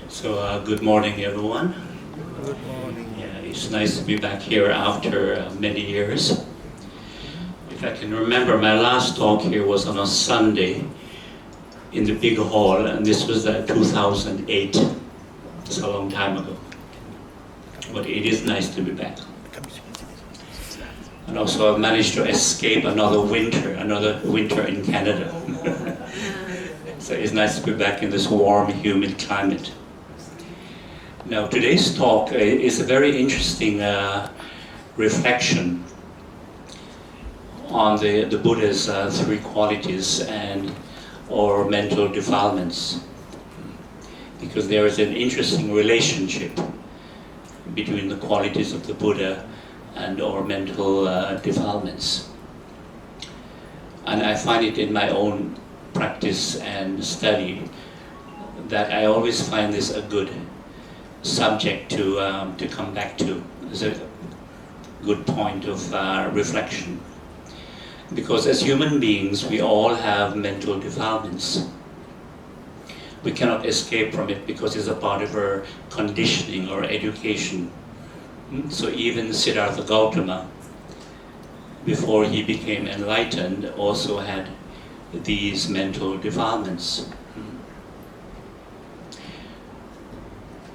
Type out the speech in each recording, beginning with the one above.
So, good morning, everyone. Good morning. Yeah, it's nice to be back here after many years. If I can remember, my last talk here was on a Sunday in the big hall, and this was 2008. It's a long time ago. But it is nice to be back. And also, I've managed to escape another winter in Canada. So it's nice to be back in this warm, humid climate. Now, today's talk is a very interesting reflection on the Buddha's three qualities and or mental defilements, because there is an interesting relationship between the qualities of the Buddha and our mental defilements. And I find it in my own practice and study that I always find this a good subject to come back to as a good point of reflection. Because as human beings, we all have mental defilements. We cannot escape from it because it's a part of our conditioning or education. So even Siddhartha Gautama, before he became enlightened, also had these mental defilements.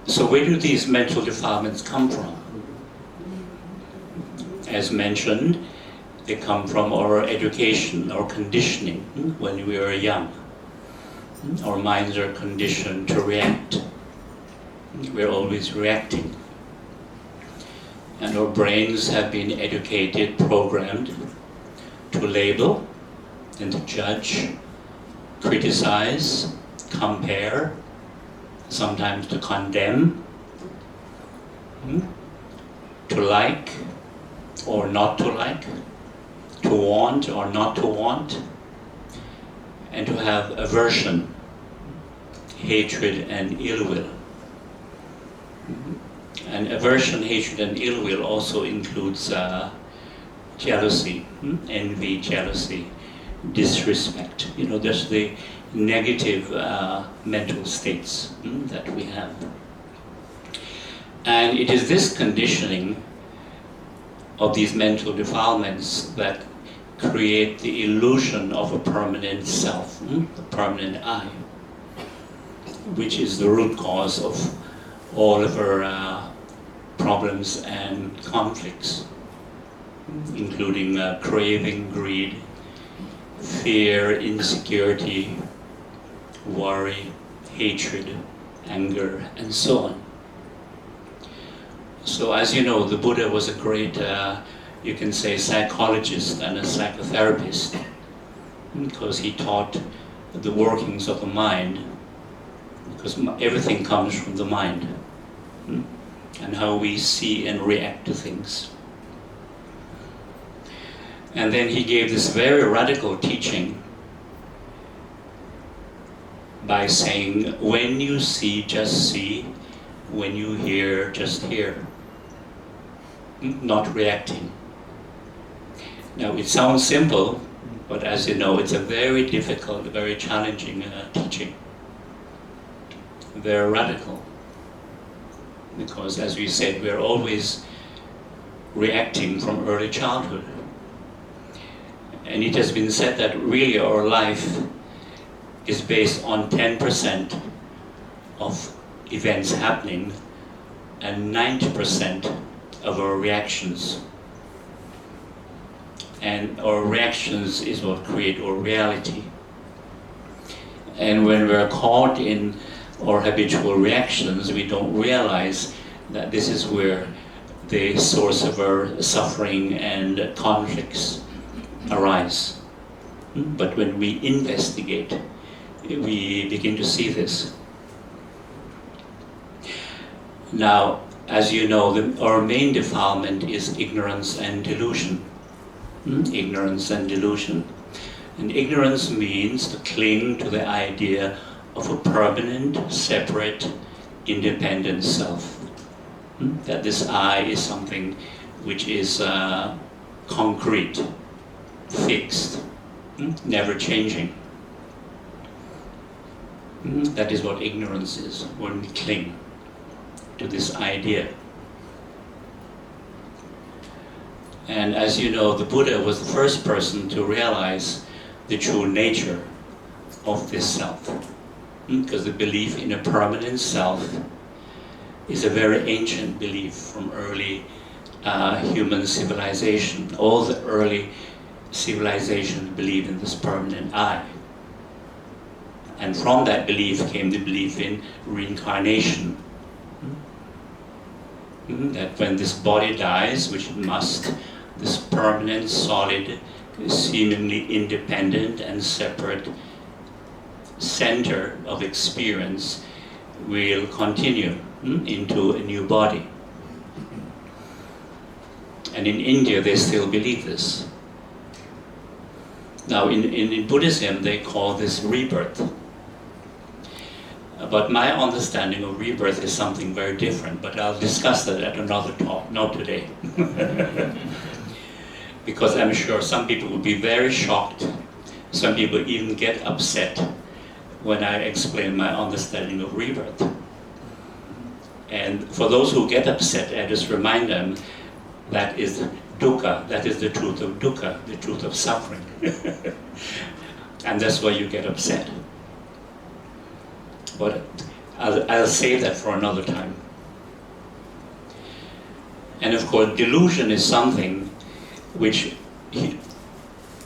So where do these mental defilements come from? As mentioned, they come from our education, our conditioning when we are young. Our minds are conditioned to react. We're always reacting. And our brains have been educated, programmed to label and to judge, criticize, compare, sometimes to condemn, to like or not to like, to want or not to want, and to have aversion, hatred and ill will. And aversion, hatred and ill will also includes jealousy, envy, jealousy, disrespect. There's the negative mental states that we have. And it is this conditioning of these mental defilements that create the illusion of a permanent self, the permanent I, which is the root cause of all of our problems and conflicts, including craving, greed, fear, insecurity, worry, hatred, anger, and so on. So as you know, the Buddha was a great, you can say, psychologist and a psychotherapist, because he taught the workings of the mind, because everything comes from the mind, and how we see and react to things. And then he gave this very radical teaching by saying, when you see, just see. When you hear, just hear. Not reacting. Now it sounds simple, but as you know, it's a very difficult, very challenging teaching. Very radical. Because as we said, we're always reacting from early childhood. And it has been said that really our life is based on 10% of events happening and 90% of our reactions. And our reactions is what create our reality. And when we're caught in our habitual reactions, we don't realize that this is where the source of our suffering and conflicts arise. But when we investigate, we begin to see this. Now, as you know, our main defilement is ignorance and delusion. Ignorance and delusion. And ignorance means to cling to the idea of a permanent, separate, independent self. That this I is something which is concrete, fixed, never changing. That is what ignorance is, when we cling to this idea. And as you know, the Buddha was the first person to realize the true nature of this self. Because the belief in a permanent self is a very ancient belief from early human civilization. All the early civilizations believed in this permanent I. And from that belief came the belief in reincarnation. That when this body dies, which it must, this permanent, solid, seemingly independent and separate center of experience will continue into a new body. And in India, they still believe this. Now, in Buddhism, they call this rebirth. But my understanding of rebirth is something very different, but I'll discuss that at another talk, not today. Because I'm sure some people will be very shocked. Some people even get upset when I explain my understanding of rebirth. And for those who get upset, I just remind them that is dukkha, that is the truth of dukkha, the truth of suffering. And that's why you get upset. But I'll save that for another time. And of course, delusion is something which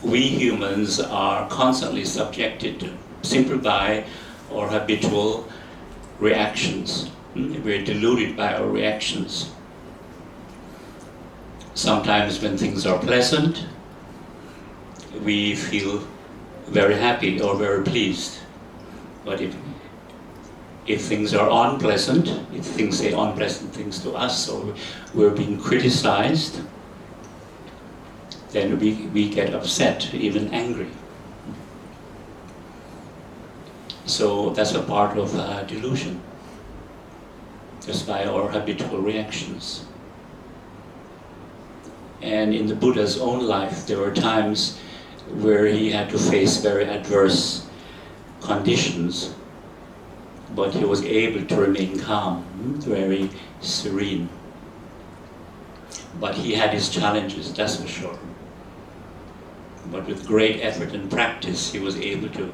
we humans are constantly subjected to, simply by our habitual reactions. We're deluded by our reactions. Sometimes when things are pleasant, we feel very happy or very pleased. But if things are unpleasant, if things say unpleasant things to us, or we're being criticized, then we get upset, even angry. So that's a part of delusion, just by our habitual reactions. And in the Buddha's own life, there were times where he had to face very adverse conditions, but he was able to remain calm, very serene. But he had his challenges, that's for sure. But with great effort and practice, he was able to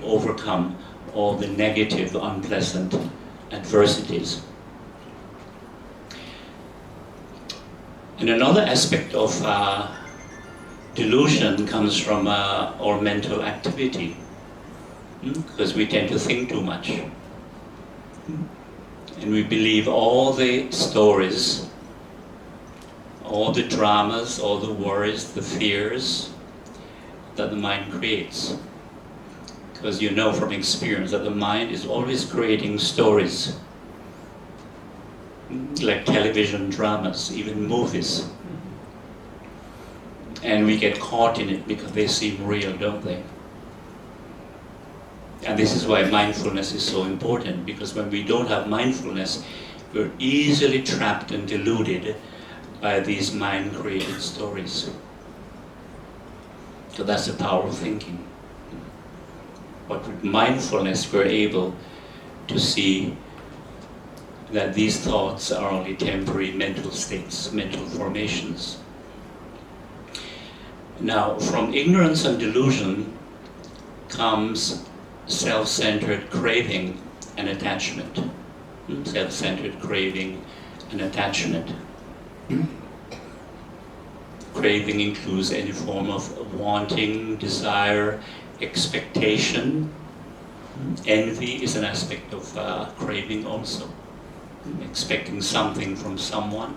overcome all the negative, unpleasant adversities. And another aspect of delusion comes from our mental activity, because we tend to think too much. And we believe all the stories, all the dramas, all the worries, the fears that the mind creates. Because you know from experience that the mind is always creating stories, like television dramas, even movies. And we get caught in it because they seem real, don't they? And this is why mindfulness is so important, because when we don't have mindfulness, we're easily trapped and deluded by these mind-created stories. So that's the power of thinking. But with mindfulness, we're able to see that these thoughts are only temporary mental states, mental formations. Now, from ignorance and delusion comes self-centered craving and attachment. Self-centered craving and attachment. Craving includes any form of wanting, desire, expectation. Envy is an aspect of craving also. Expecting something from someone,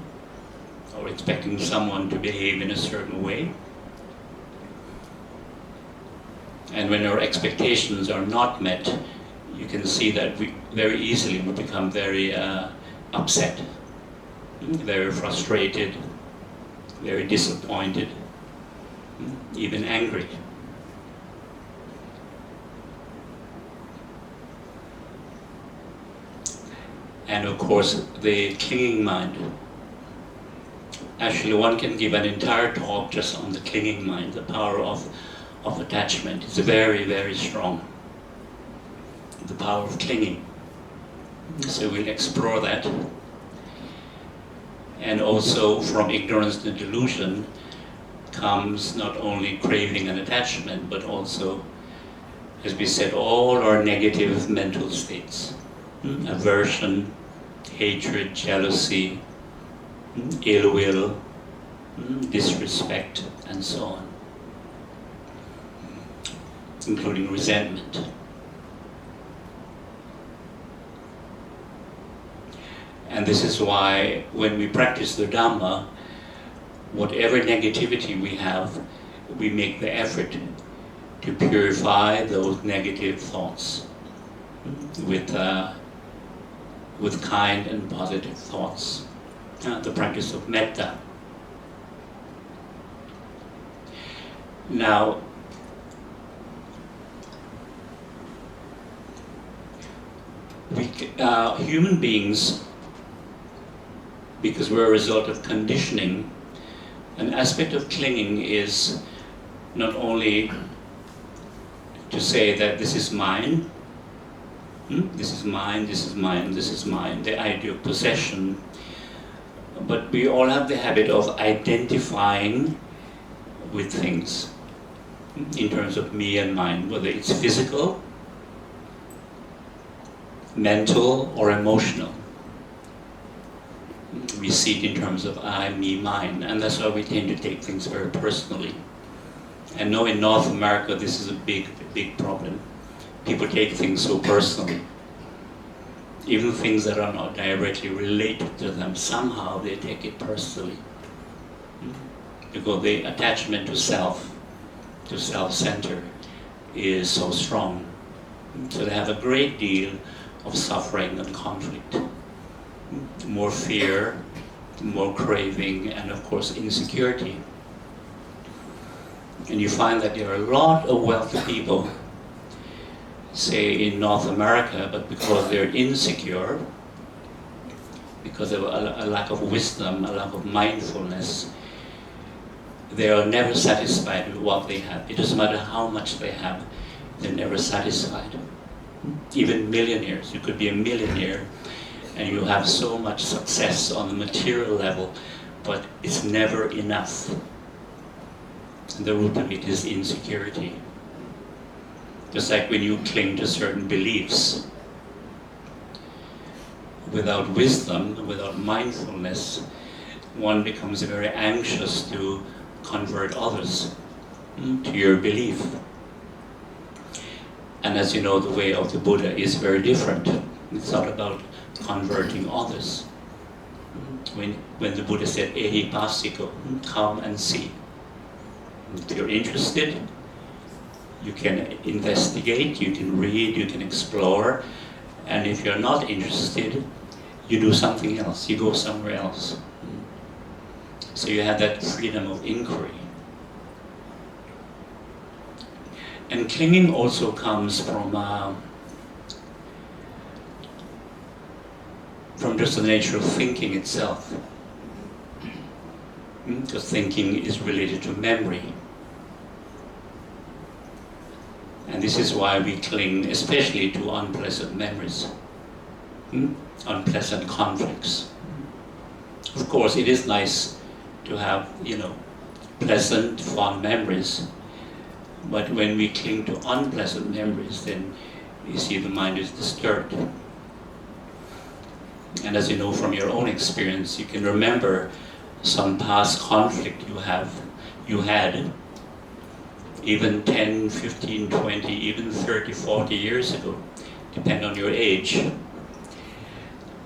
or expecting someone to behave in a certain way. And when our expectations are not met, you can see that we very easily will become very upset, very frustrated, very disappointed, even angry. And of course, the clinging mind. Actually, one can give an entire talk just on the clinging mind, the power of attachment. It's very, very strong. the power of clinging. So we'll explore that. And also from ignorance and delusion comes not only craving and attachment, but also, as we said, all our negative mental states. Aversion, hatred, jealousy, ill will, disrespect, and so on, including resentment. And this is why when we practice the Dhamma, whatever negativity we have, we make the effort to purify those negative thoughts with kind and positive thoughts. The practice of metta. Now, human beings, because we're a result of conditioning, an aspect of clinging is not only to say that this is mine, this is mine, this is mine, this is mine, the idea of possession, but we all have the habit of identifying with things in terms of me and mine, whether it's physical, mental, or emotional. We see it in terms of I, me, mine, and that's why we tend to take things very personally. And now in North America, this is a big problem. People take things so personally. Even things that are not directly related to them, somehow they take it personally. Because the attachment to self-center, is so strong. So they have a great deal of suffering and conflict. More fear, more craving, and of course insecurity. And you find that there are a lot of wealthy people, say in North America, but because they're insecure, because of a lack of wisdom, a lack of mindfulness, they are never satisfied with what they have. It doesn't matter how much they have, they're never satisfied. Even millionaires, you could be a millionaire and you have so much success on the material level, but it's never enough. And the root of it is insecurity. Just like when you cling to certain beliefs, without wisdom, without mindfulness, one becomes very anxious to convert others to your belief. And as you know, the way of the Buddha is very different. It's not about converting others. When the Buddha said, Ehipassiko, come and see. If you're interested, you can investigate, you can read, you can explore, and if you're not interested, you do something else, you go somewhere else. So you have that freedom of inquiry. And clinging also comes from just the nature of thinking itself. Because thinking is related to memory. And this is why we cling, especially to unpleasant memories, unpleasant conflicts. Of course, it is nice to have, pleasant, fond memories. But when we cling to unpleasant memories, then you see the mind is disturbed. And as you know from your own experience, you can remember some past conflict you had, even 10, 15, 20, even 30, 40 years ago, depending on your age.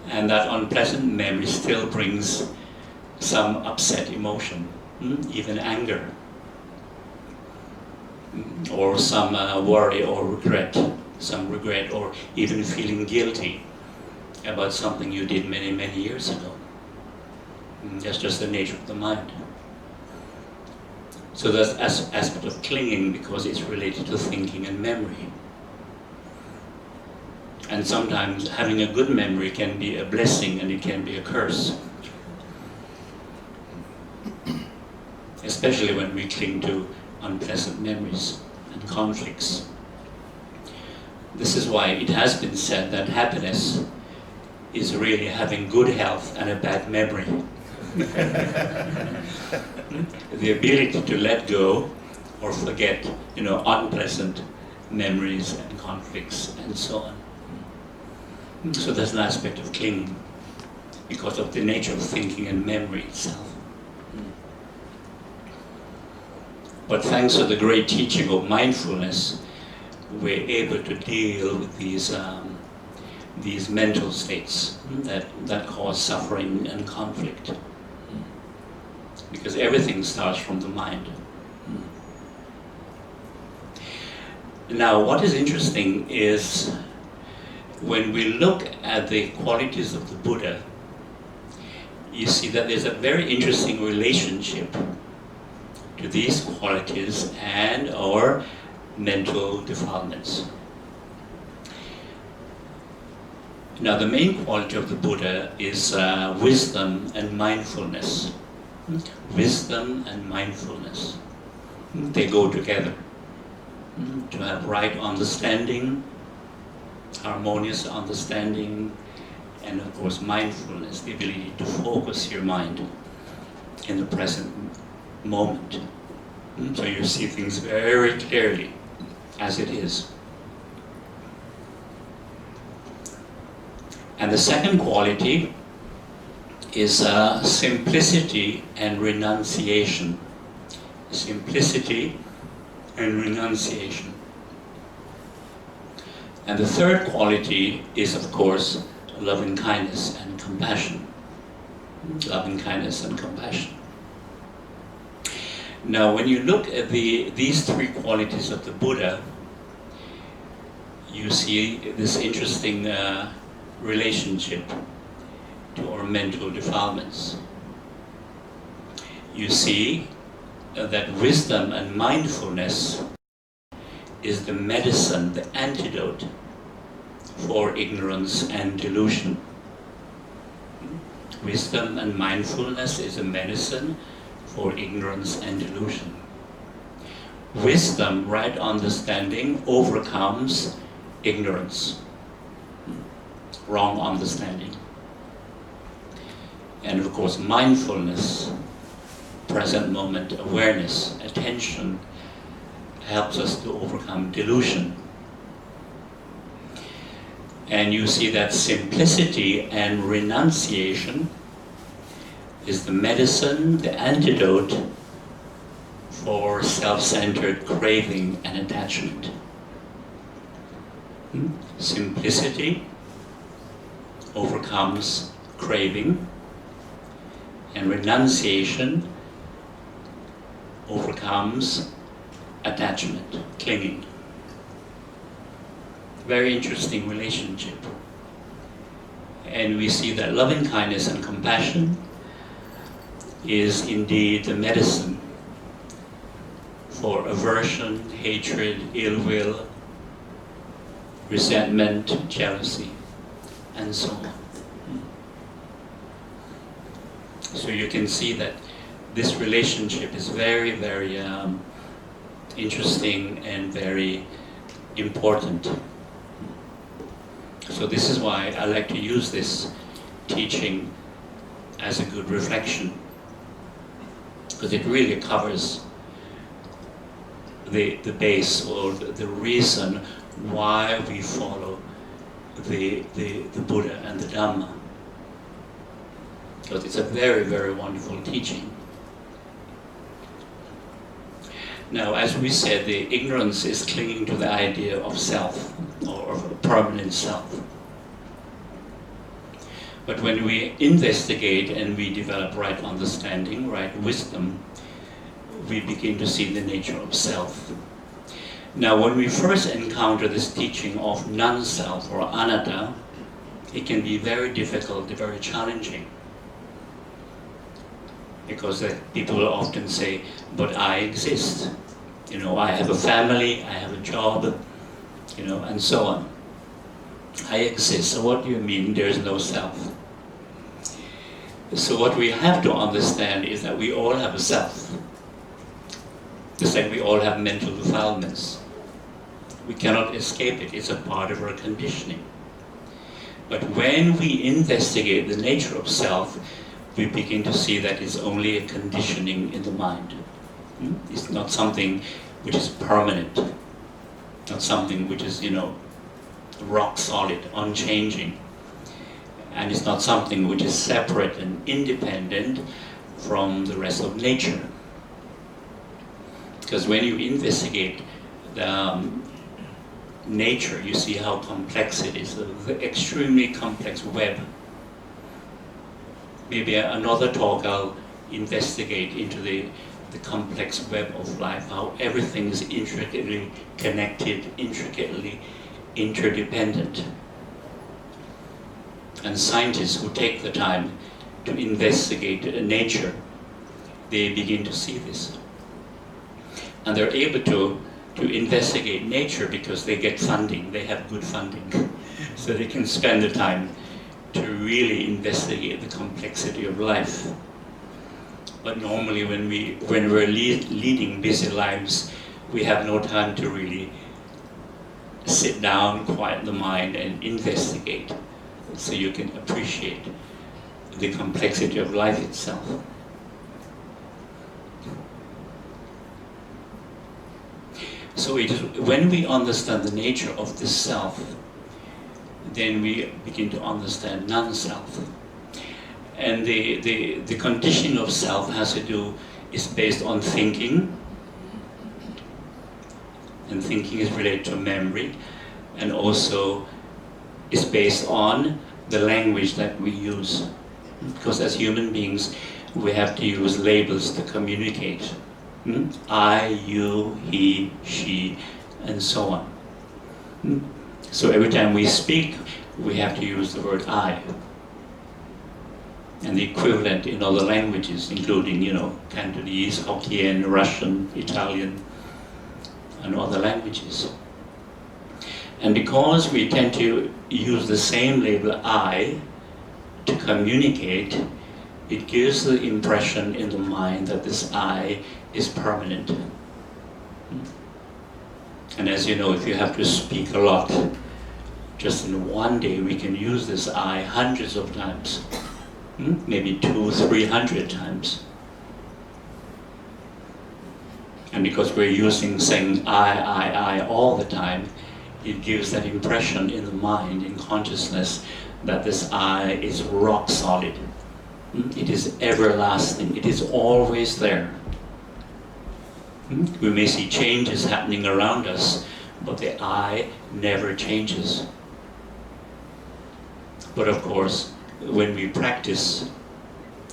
And that unpleasant memory still brings some upset emotion, even anger, or some worry or regret, or even feeling guilty about something you did many, many years ago. That's just the nature of the mind. So that's an aspect of clinging because it's related to thinking and memory. And sometimes having a good memory can be a blessing and it can be a curse. Especially when we cling to unpleasant memories and conflicts. This is why it has been said that happiness is really having good health and a bad memory. The ability to let go or forget, unpleasant memories and conflicts and so on. So there's an aspect of clinging because of the nature of thinking and memory itself. But thanks to the great teaching of mindfulness, we're able to deal with these mental states that cause suffering and conflict. Because everything starts from the mind. Now, what is interesting is when we look at the qualities of the Buddha, you see that there's a very interesting relationship to these qualities and our mental defilements. Now, the main quality of the Buddha is wisdom and mindfulness. Wisdom and mindfulness. They go together. To have right understanding, harmonious understanding, and of course mindfulness, the ability to focus your mind in the present moment. So you see things very clearly as it is. And the second quality is simplicity and renunciation. Simplicity and renunciation. And the third quality is, of course, loving kindness and compassion. Loving kindness and compassion. Now, when you look at these three qualities of the Buddha, you see this interesting relationship to our mental defilements. You see that wisdom and mindfulness is the medicine, the antidote for ignorance and delusion. Wisdom and mindfulness is a medicine for ignorance and delusion. Wisdom, right understanding, overcomes ignorance, wrong understanding. And of course, mindfulness, present moment awareness, attention, helps us to overcome delusion. And you see that simplicity and renunciation is the medicine, the antidote for self-centered craving and attachment. Simplicity overcomes craving, and renunciation overcomes attachment, clinging. Very interesting relationship. And we see that loving kindness and compassion is indeed the medicine for aversion, hatred, ill will, resentment, jealousy, and so on. So you can see that this relationship is very, very interesting and very important. So this is why I like to use this teaching as a good reflection, because it really covers the base or the reason why we follow the Buddha and the Dhamma. Because it's a very, very wonderful teaching. Now, as we said, the ignorance is clinging to the idea of self, or of a permanent self. But when we investigate and we develop right understanding, right wisdom, we begin to see the nature of self. Now, when we first encounter this teaching of non-self or anatta, it can be very difficult, very challenging. Because people will often say, but I exist. I have a family, I have a job, and so on. I exist. So what do you mean there's no self? So what we have to understand is that we all have a self. Just like we all have mental defilements. We cannot escape it. It's a part of our conditioning. But when we investigate the nature of self, we begin to see that it's only a conditioning in the mind. It's not something which is permanent, not something which is, rock solid, unchanging. And it's not something which is separate and independent from the rest of nature. Because when you investigate the nature, you see how complex it is, the extremely complex web. Maybe another talk I'll investigate into the complex web of life, how everything is intricately connected, intricately interdependent. And scientists who take the time to investigate nature, they begin to see this. And they're able to investigate nature because they get funding, they have good funding. So they can spend the time to really investigate the complexity of life. But normally when we're leading busy lives, we have no time to really sit down, quiet the mind, and investigate, so you can appreciate the complexity of life itself. So it is when we understand the nature of the self, then we begin to understand non-self. And the conditioning of self is based on thinking, and thinking is related to memory, and also is based on the language that we use. Because as human beings, we have to use labels to communicate. I, you, he, she, and so on. So every time we speak, we have to use the word I. And the equivalent in other languages, including, Cantonese, Hokkien, Russian, Italian, and other languages. And because we tend to use the same label I to communicate, it gives the impression in the mind that this I is permanent. And as you know, if you have to speak a lot, just in one day we can use this I hundreds of times, maybe 200-300 times. And because we're saying I all the time, it gives that impression in the mind, in consciousness, that this I is rock solid. It is everlasting. It is always there. We may see changes happening around us, but the I never changes. But of course, when we practice,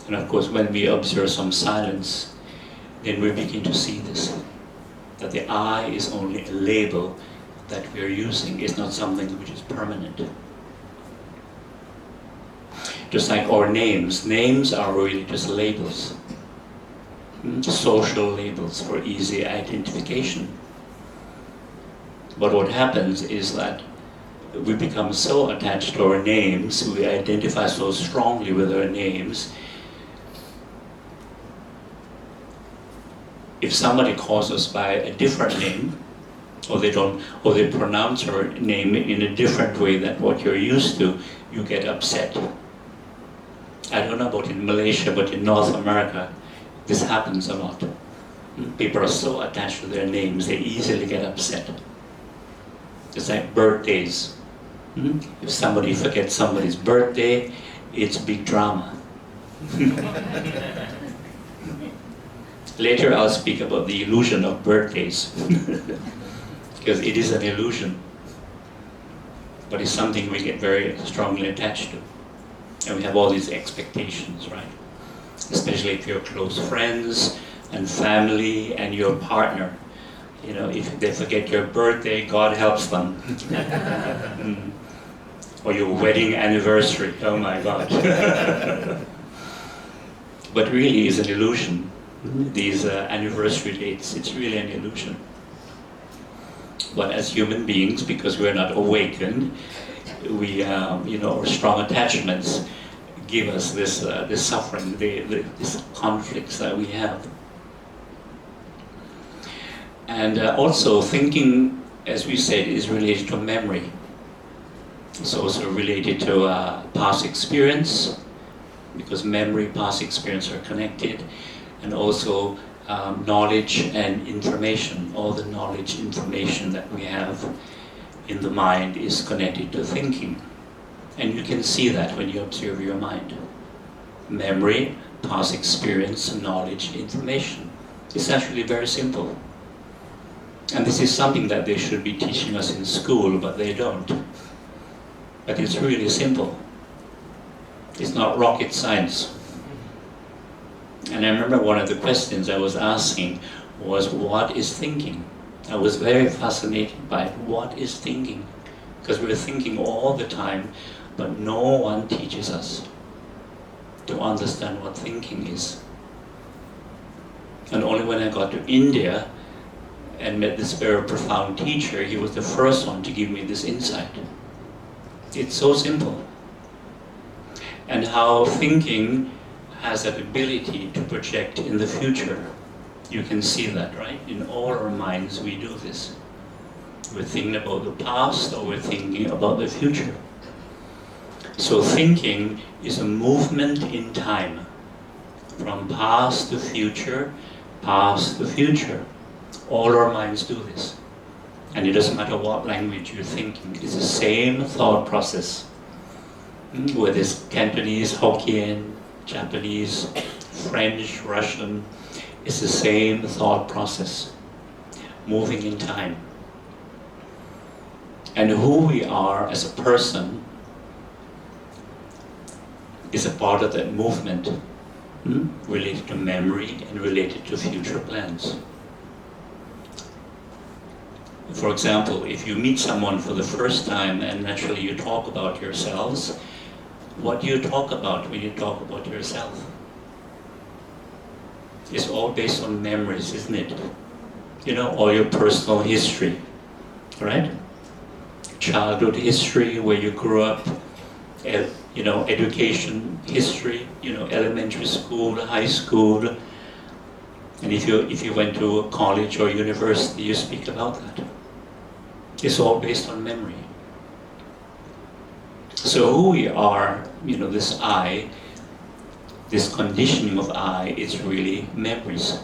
and of course when we observe some silence, then we begin to see this, that the I is only a label that we are using. It's not something which is permanent. Just like our names. Names are really just labels. Social labels for easy identification. But what happens is that we become so attached to our names, we identify so strongly with our names. If somebody calls us by a different name, or they pronounce our name in a different way than what you're used to, you get upset. I don't know about in Malaysia, but in North America, this happens a lot. People are so attached to their names, they easily get upset. It's like birthdays. If somebody forgets somebody's birthday, it's big drama. Later I'll speak about the illusion of birthdays. Because it is an illusion. But it's something we get very strongly attached to. And we have all these expectations, right? Especially if you're close friends and family and your partner. If they forget your birthday, God helps them. Or your wedding anniversary, oh my God. But really it's an illusion. These anniversary dates, it's really an illusion. But as human beings, because we're not awakened, we, our strong attachments give us this suffering, these conflicts that we have. And also thinking as we said, is related to memory. It's also related to past experience, because memory, past experience are connected, and also knowledge and information. All the knowledge, information that we have in the mind is connected to thinking. And you can see that when you observe your mind. Memory, past experience, knowledge, information. It's actually very simple. And this is something that they should be teaching us in school, but they don't. But it's really simple. It's not rocket science. And I remember one of the questions I was asking was, what is thinking? I was very fascinated by what is thinking. Because we're thinking all the time, but no one teaches us to understand what thinking is. And only when I got to India and met this very profound teacher, he was the first one to give me this insight. It's so simple. And how thinking has that ability to project in the future. You can see that, right? In all our minds we do this. We're thinking about the past or we're thinking about the future. So thinking is a movement in time. From past to future, past to future. All our minds do this. And it doesn't matter what language you're thinking, it's the same thought process. Whether it's Cantonese, Hokkien, Japanese, French, Russian, it's the same thought process, moving in time. And who we are as a person is a part of that movement, related to memory and related to future plans. For example, if you meet someone for the first time and naturally you talk about yourselves, what do you talk about when you talk about yourself? It's all based on memories, isn't it? You know, all your personal history, right? Childhood history, where you grew up, you know, education history, you know, elementary school, high school. And if you went to college or university, you speak about that. It's all based on memory. So who we are, you know, this I, this conditioning of I, is really memories.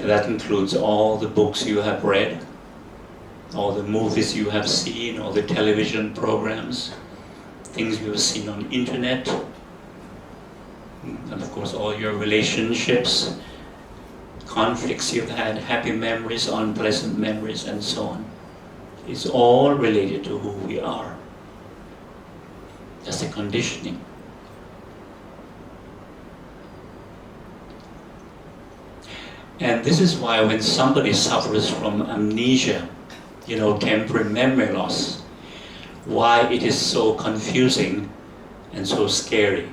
And that includes all the books you have read, all the movies you have seen, all the television programs, things you have seen on the internet, and of course all your relationships, conflicts you've had, happy memories, unpleasant memories, and so on. It's all related to who we are. That's the conditioning. And this is why when somebody suffers from amnesia, you know, temporary memory loss, why it is so confusing and so scary.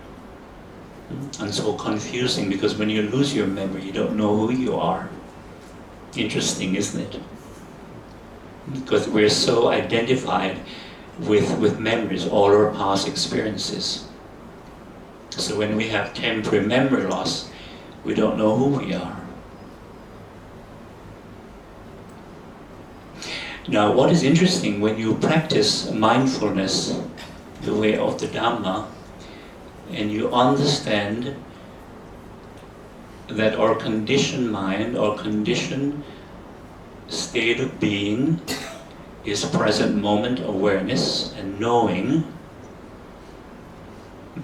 And so confusing, because when you lose your memory, you don't know who you are. Interesting, isn't it? Because we're so identified with memories, all our past experiences. So when we have temporary memory loss, we don't know who we are. Now, what is interesting, when you practice mindfulness, the way of the Dhamma, and you understand that our conditioned mind, our conditioned state of being is present moment awareness and knowing.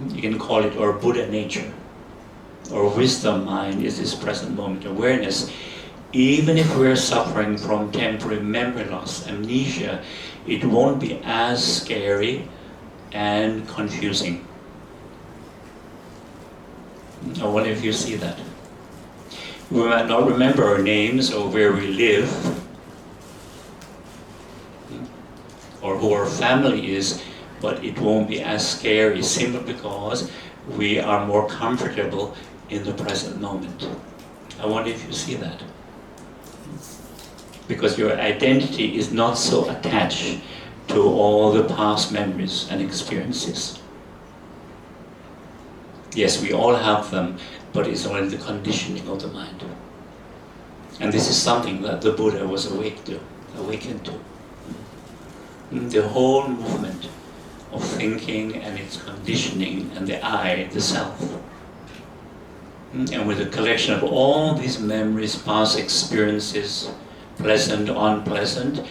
You can call it our Buddha nature. Our wisdom mind is this present moment awareness. Even if we're suffering from temporary memory loss, amnesia, it won't be as scary and confusing. I wonder if you see that. We might not remember our names or where we live, or who our family is, but it won't be as scary simply because we are more comfortable in the present moment. I wonder if you see that. Because your identity is not so attached to all the past memories and experiences. Yes, we all have them, but it's only the conditioning of the mind. And this is something that the Buddha was awake to. awaken to. The whole movement of thinking and its conditioning and the I, the self. And with a collection of all these memories, past experiences, pleasant, unpleasant,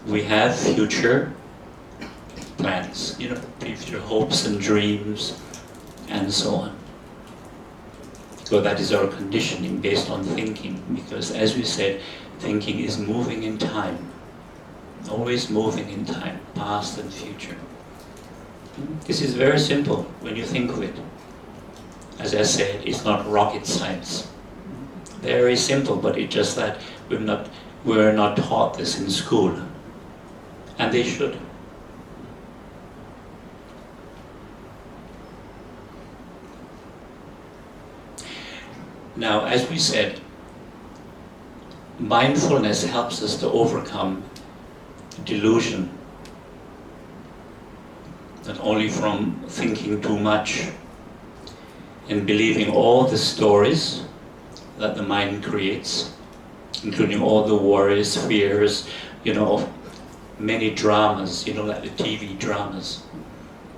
we have future plans, future hopes and dreams, and so on. So that is our conditioning based on thinking, because as we said, thinking is moving in time, always moving in time, past and future. This is very simple when you think of it. As I said, it's not rocket science. Very simple, but it's just that we're not taught this in school, and they should. Now, as we said, mindfulness helps us to overcome delusion, not only from thinking too much and believing all the stories that the mind creates, including all the worries, fears, many dramas, like the TV dramas,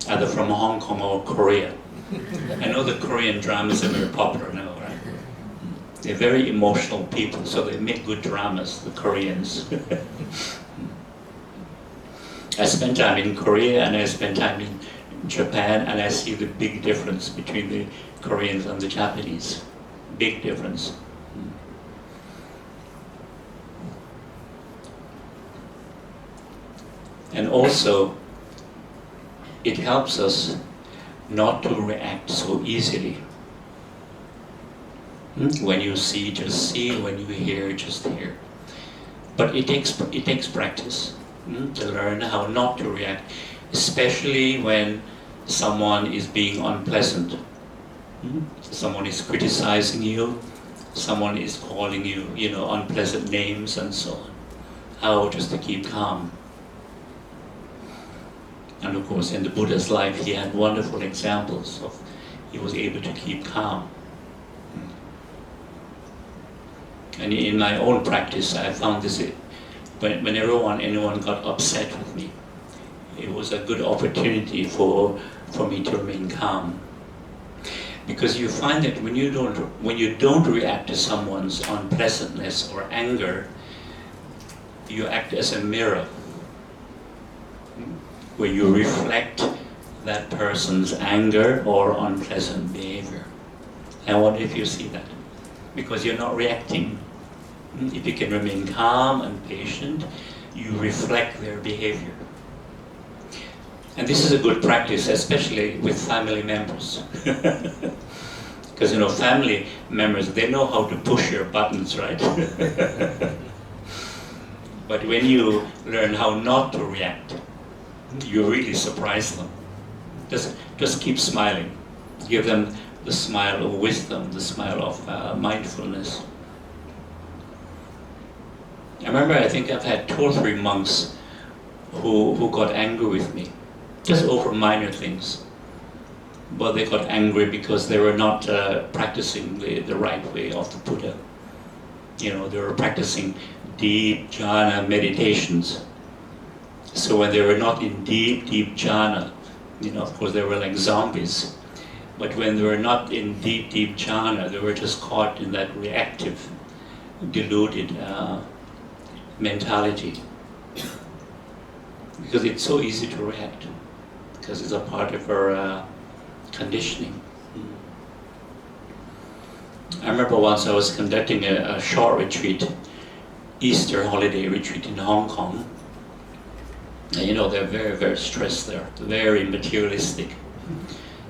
either from Hong Kong or Korea. I know the Korean dramas are very popular now, right? They're very emotional people, so they make good dramas, the Koreans. I spent time in Korea and I spent time in Japan, and I see the big difference between the Koreans and the Japanese. Big difference. And also, it helps us not to react so easily. When you see, just see. When you hear, just hear. But it takes practice to learn how not to react, especially when someone is being unpleasant. Someone is criticizing you, someone is calling you, unpleasant names and so on. How just to keep calm. And of course, in the Buddha's life, he had wonderful examples of he was able to keep calm. And in my own practice, I found this, whenever anyone got upset with me, it was a good opportunity for me to remain calm. Because you find that when you don't react to someone's unpleasantness or anger, you act as a mirror, where you reflect that person's anger or unpleasant behavior. I wonder if you see that, because you're not reacting. If you can remain calm and patient, you reflect their behavior. And this is a good practice, especially with family members. Because family members, they know how to push your buttons, right? But when you learn how not to react, you really surprise them. Just keep smiling. Give them the smile of wisdom, the smile of mindfulness. I remember, I think I've had 2 or 3 monks who got angry with me, just over minor things. But they got angry because they were not practicing the right way of the Buddha. They were practicing deep jhana meditations. So when they were not in deep jhana, of course they were like zombies. But when they were not in deep jhana, they were just caught in that reactive, deluded mentality. Because it's so easy to react, because it's a part of our conditioning. I remember once I was conducting a short retreat, Easter holiday retreat in Hong Kong. And they're very, very stressed there, very materialistic.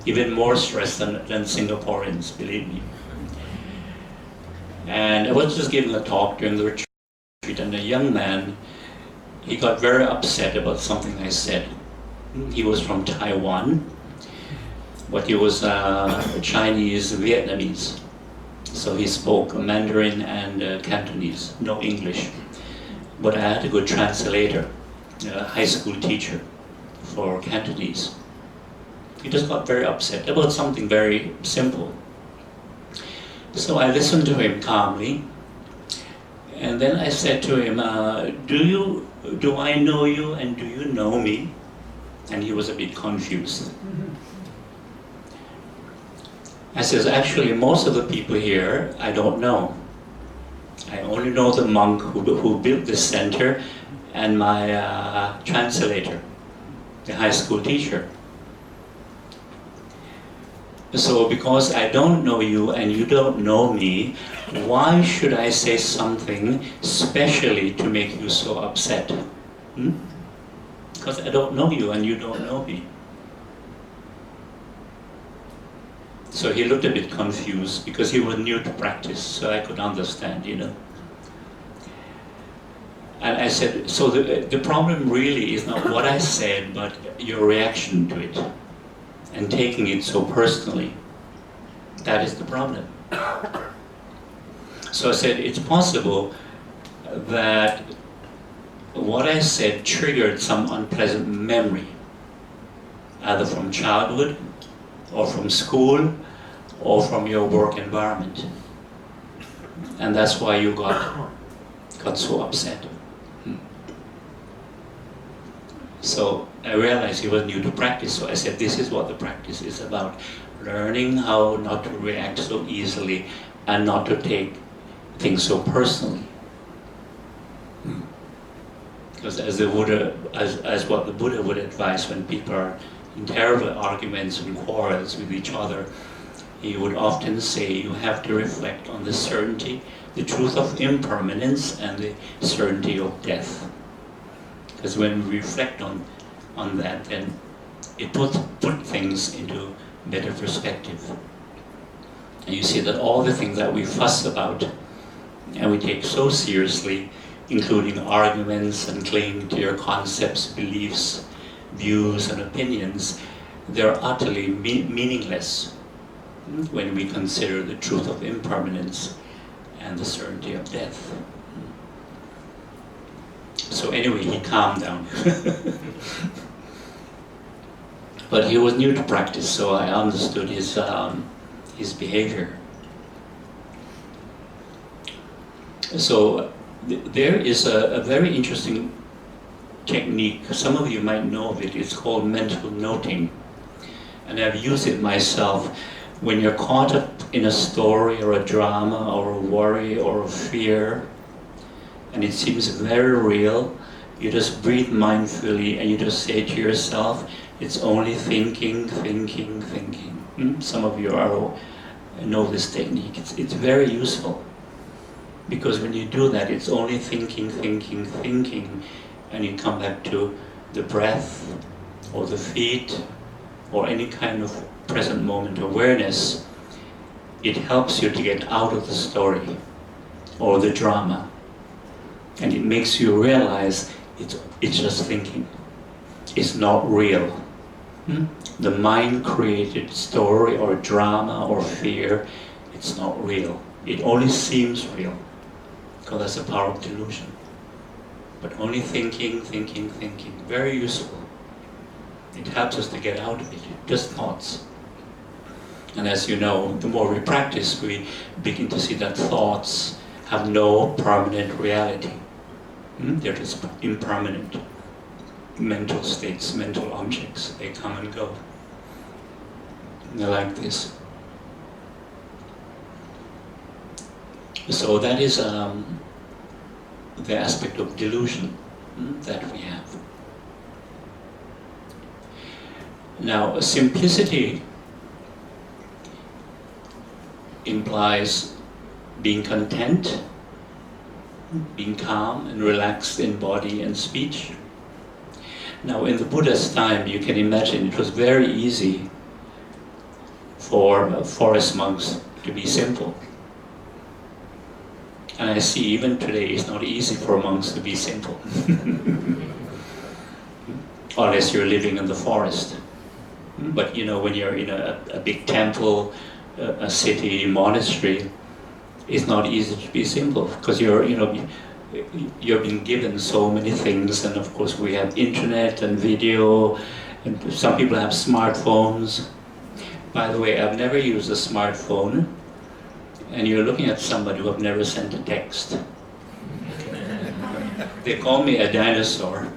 Even more stressed than Singaporeans, believe me. And I was just giving a talk during the retreat, and a young man, he got very upset about something I said. He was from Taiwan, but he was Chinese Vietnamese. So he spoke Mandarin and Cantonese, no English. But I had a good translator, a high school teacher for Cantonese. He just got very upset about something very simple. So I listened to him calmly, And then I said to him, do I know you and do you know me? And he was a bit confused. I says, actually, most of the people here, I don't know. I only know the monk who built this center and my translator, the high school teacher. So because I don't know you and you don't know me, why should I say something specially to make you so upset? Because I don't know you and you don't know me. So he looked a bit confused because he was new to practice, so I could understand, you know. And I said, so the problem really is not what I said, but your reaction to it and taking it so personally. That is the problem. So I said, it's possible that what I said triggered some unpleasant memory, either from childhood, or from school, or from your work environment. And that's why you got so upset. So I realized he was new to practice, so I said, this is what the practice is about. Learning how not to react so easily and not to take things so personally. Because as what the Buddha would advise when people are in terrible arguments and quarrels with each other, he would often say you have to reflect on the certainty, the truth of impermanence and the certainty of death. Because when we reflect on that, then it put things into better perspective. And you see that all the things that we fuss about and we take so seriously, including arguments and clinging to your concepts, beliefs, views and opinions, they're utterly meaningless when we consider the truth of impermanence and the certainty of death. So anyway, he calmed down. But he was new to practice, so I understood his behavior. So there is a very interesting technique. Some of you might know of it. It's called mental noting. And I've used it myself. When you're caught up in a story or a drama or a worry or a fear, and it seems very real, you just breathe mindfully and you just say to yourself, it's only thinking, thinking, thinking. Some of you know this technique. It's very useful. Because when you do that, it's only thinking, thinking, thinking, and you come back to the breath, or the feet, or any kind of present moment awareness. It helps you to get out of the story, or the drama. And it makes you realize it's just thinking. It's not real. The mind-created story, or drama, or fear, it's not real. It only seems real. Because that's the power of delusion. But only thinking, thinking, thinking. Very useful. It helps us to get out of it. Just thoughts. And as you know, the more we practice, we begin to see that thoughts have no permanent reality. They're just impermanent mental states, mental objects. They come and go. And they're like this. So that is the aspect of delusion that we have. Now, simplicity implies being content, being calm and relaxed in body and speech. Now, in the Buddha's time, you can imagine it was very easy for forest monks to be simple. And I see even today it's not easy for monks to be simple. Unless you're living in the forest. But you know, when you're in a big temple, a city, monastery, it's not easy to be simple because you're being given so many things, and of course we have internet and video, and some people have smartphones. By the way, I've never used a smartphone, and you're looking at somebody who have never sent a text. They call me a dinosaur.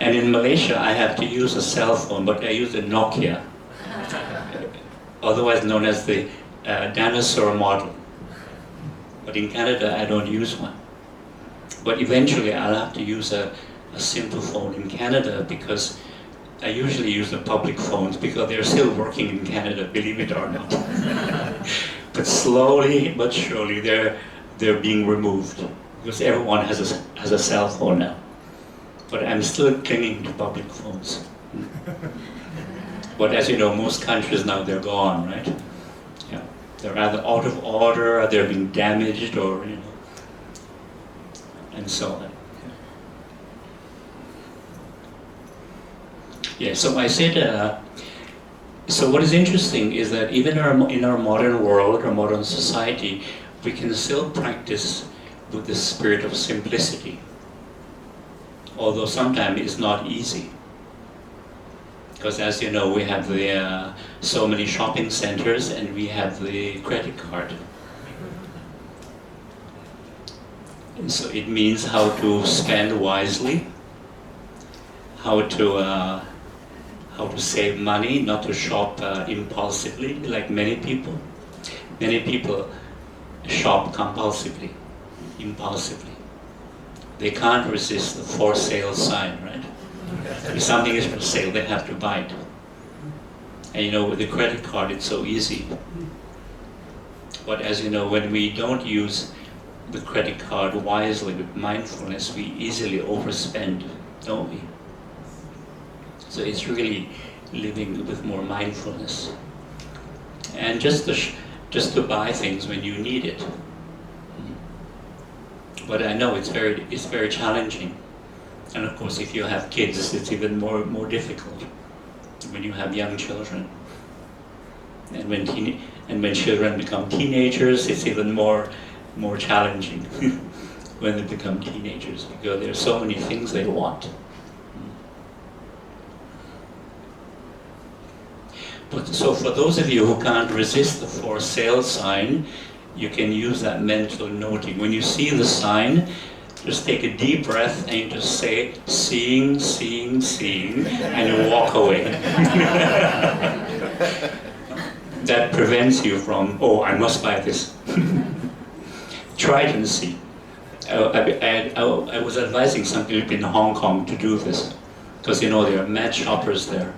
And in Malaysia, I have to use a cell phone, but I use a Nokia, otherwise known as the dinosaur model. But in Canada, I don't use one. But eventually, I'll have to use a simple phone in Canada, because I usually use the public phones because they're still working in Canada, believe it or not. But slowly but surely, they're being removed, because everyone has a cell phone now. But I'm still clinging to public phones. But as you know, most countries now, they're gone, right? Yeah. They're either out of order, or they're being damaged, or, and so on. Yeah, so I said, so what is interesting is that even in our modern world, or modern society, we can still practice with the spirit of simplicity. Although sometimes it's not easy. Because as you know, we have so many shopping centers, and we have the credit card. And so it means how to spend wisely, how to save money, not to shop impulsively, like many people. Many people shop compulsively, impulsively. They can't resist the for sale sign, right? If something is for sale, they have to buy it. And with the credit card, it's so easy. But as you know, when we don't use the credit card wisely with mindfulness, we easily overspend, don't we? So it's really living with more mindfulness. And just to buy things when you need it. But I know it's very challenging. And of course, if you have kids, it's even more difficult when you have young children. And when children become teenagers, it's even more challenging when they become teenagers, because there are so many things they want. But so for those of you who can't resist the for sale sign, you can use that mental noting. When you see the sign, just take a deep breath and you just say, seeing, seeing, seeing, and you walk away. That prevents you from, oh, I must buy this. Try it and see. I was advising some people in Hong Kong to do this, because there are mad shoppers there.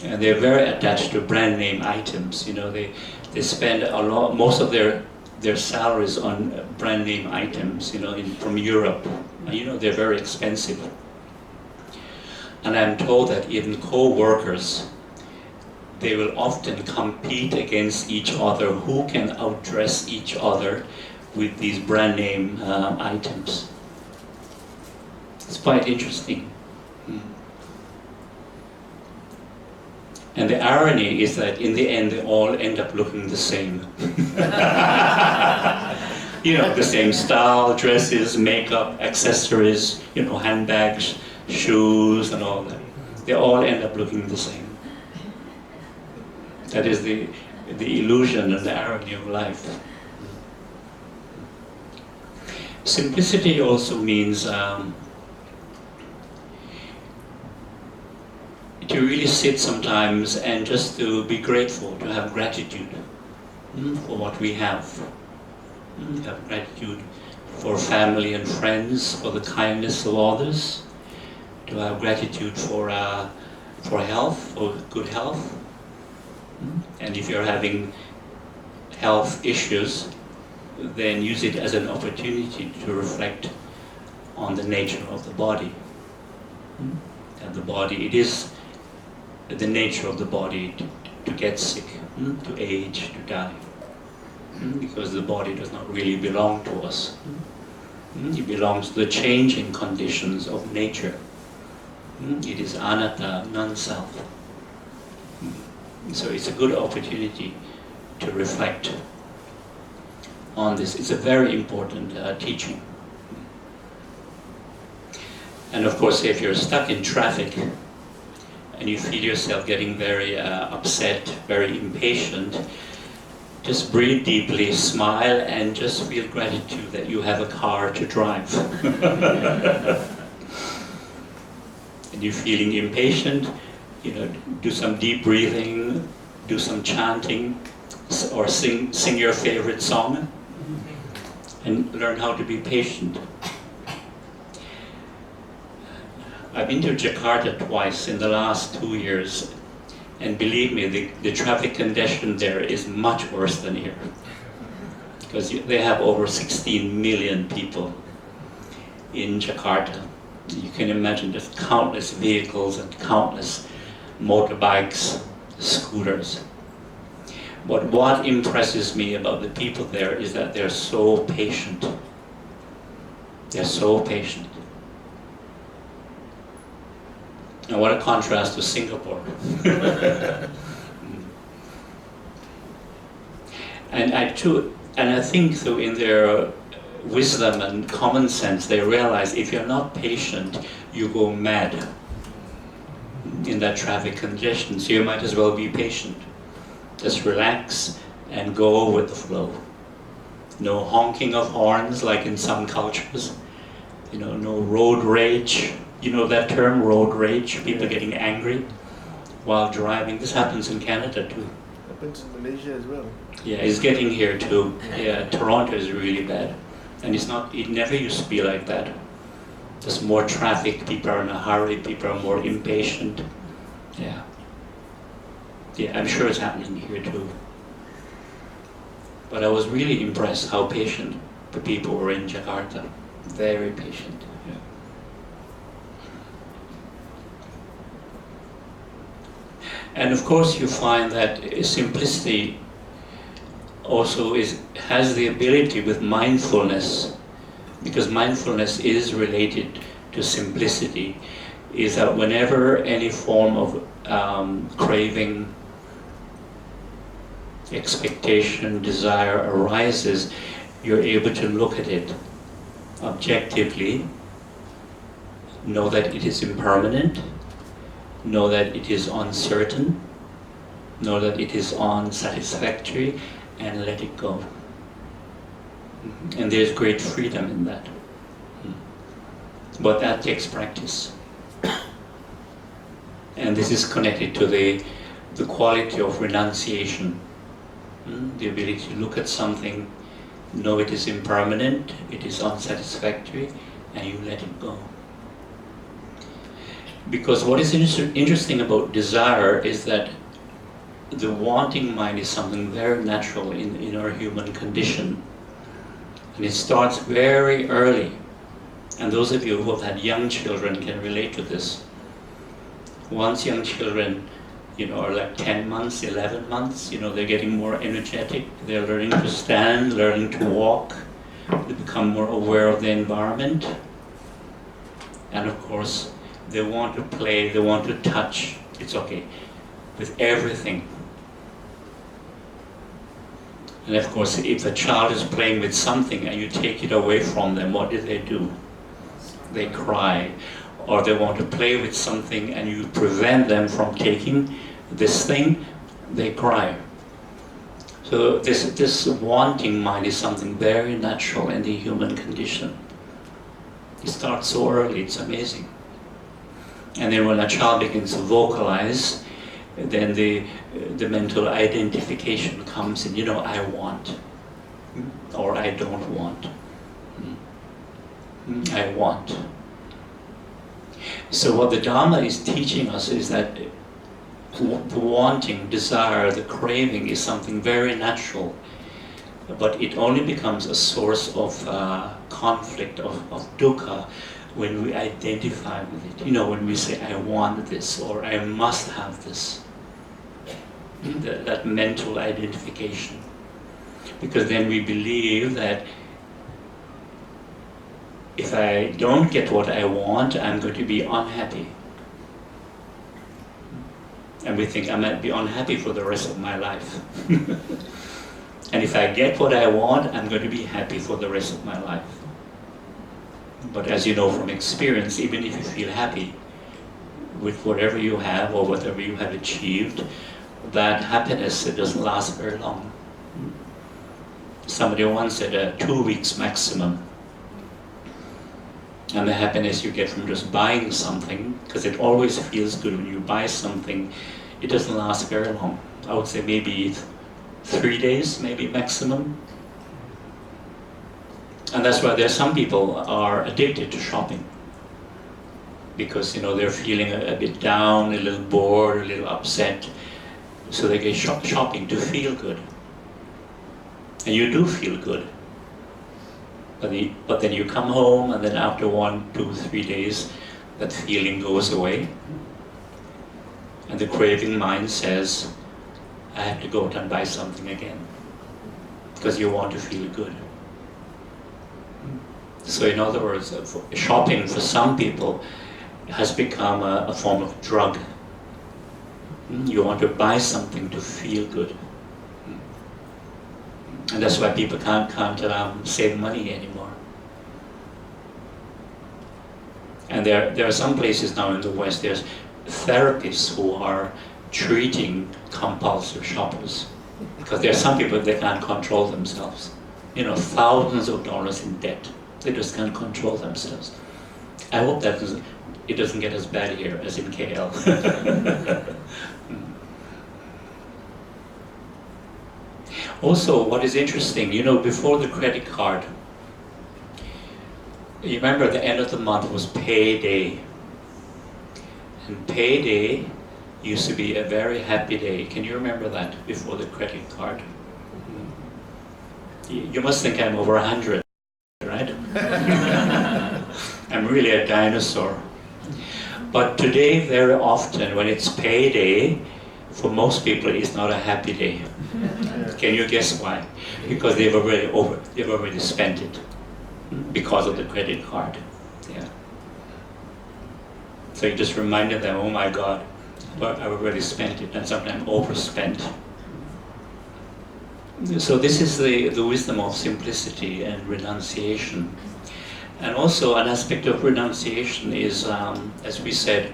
And they're very attached to brand name items. They spend a lot, most of their salaries on brand name items, from Europe. They're very expensive. And I'm told that even co-workers, they will often compete against each other, who can outdress each other with these brand name items. It's quite interesting. And the irony is that in the end, they all end up looking the same. The same style, dresses, makeup, accessories, handbags, shoes, and all that. They all end up looking the same. That is the illusion and the irony of life. Simplicity also means to really sit sometimes and just to be grateful, to have gratitude for what we have. Have gratitude for family and friends, for the kindness of others, to have gratitude for health, for good health. And if you're having health issues, then use it as an opportunity to reflect on the nature of the body. And the body, it is the nature of the body to get sick, to age, to die. Because the body does not really belong to us. It belongs to the changing conditions of nature. It is anatta, non-self. So it's a good opportunity to reflect on this. It's a very important teaching. And of course, if you're stuck in traffic and you feel yourself getting very upset, very impatient, Just breathe deeply, smile, and just feel gratitude that you have a car to drive. And you're feeling impatient, do some deep breathing, do some chanting, or sing your favorite song, and learn how to be patient. I've been to Jakarta twice in the last 2 years, and believe me, the traffic congestion there is much worse than here. Because they have over 16 million people in Jakarta. You can imagine there's countless vehicles and countless motorbikes, scooters. But what impresses me about the people there is that they're so patient. They're so patient. And what a contrast to Singapore. And I think so in their wisdom and common sense, they realize if you're not patient, you go mad in that traffic congestion. So you might as well be patient. Just relax and go with the flow. No honking of horns like in some cultures. No road rage. You know that term, road rage? People getting angry while driving. This happens in Canada too. Happens in Malaysia as well. Yeah, it's getting here too. Yeah, Toronto is really bad. And it never used to be like that. There's more traffic, people are in a hurry, people are more impatient. Yeah. Yeah, I'm sure it's happening here too. But I was really impressed how patient the people were in Jakarta. Very patient. Yeah. And of course you find that simplicity also has the ability with mindfulness, because mindfulness is related to simplicity, is that whenever any form of craving, expectation, desire arises, you're able to look at it objectively, know that it is impermanent, know that it is uncertain, know that it is unsatisfactory, and let it go. And there's great freedom in that. But that takes practice. And this is connected to the quality of renunciation. The ability to look at something, know it is impermanent, it is unsatisfactory, and you let it go. Because what is interesting about desire is that the wanting mind is something very natural in our human condition. And it starts very early. And those of you who have had young children can relate to this. Once young children, are like 10 months, 11 months, they're getting more energetic, they're learning to stand, learning to walk, they become more aware of the environment. And of course, they want to play, they want to touch, it's okay, with everything. And of course, if a child is playing with something and you take it away from them, what do? They cry. Or they want to play with something and you prevent them from taking this thing, they cry. So this wanting mind is something very natural in the human condition. It starts so early, it's amazing. And then when a child begins to vocalize, then the mental identification comes in, I want, or I don't want. I want. So what the Dharma is teaching us is that the wanting, desire, the craving is something very natural, but it only becomes a source of conflict, of dukkha, when we identify with it. When we say, I want this, or I must have this. That mental identification. Because then we believe that if I don't get what I want, I'm going to be unhappy. And we think I might be unhappy for the rest of my life. And if I get what I want, I'm going to be happy for the rest of my life. But as you know from experience, even if you feel happy with whatever you have or whatever you have achieved, that happiness, it doesn't last very long. Somebody once said 2 weeks maximum. And the happiness you get from just buying something, because it always feels good when you buy something, it doesn't last very long. I would say maybe 3 days, maybe maximum. And that's why there's some people are addicted to shopping. Because they're feeling a bit down, a little bored, a little upset. So they get shopping to feel good. And you do feel good. But then you come home, and then after 1, 2, 3 days, that feeling goes away. And the craving mind says, I have to go out and buy something again. Because you want to feel good. So in other words, shopping for some people has become a form of drug. You want to buy something to feel good. And that's why people can't save money anymore. And there are some places now in the West, there's therapists who are treating compulsive shoppers. Because there are some people that can't control themselves. Thousands of dollars in debt. They just can't control themselves. I hope that it doesn't get as bad here as in KL. Also, what is interesting, before the credit card, you remember the end of the month was payday. And payday used to be a very happy day. Can you remember that, before the credit card? You must think I'm over 100, right? I'm really a dinosaur. But today, very often, when it's payday, for most people, it's not a happy day. Can you guess why? Because they've already spent it because of the credit card. Yeah. So you just reminded them, oh my God, but I've already spent it, and sometimes overspent. So this is the wisdom of simplicity and renunciation. And also an aspect of renunciation is, as we said,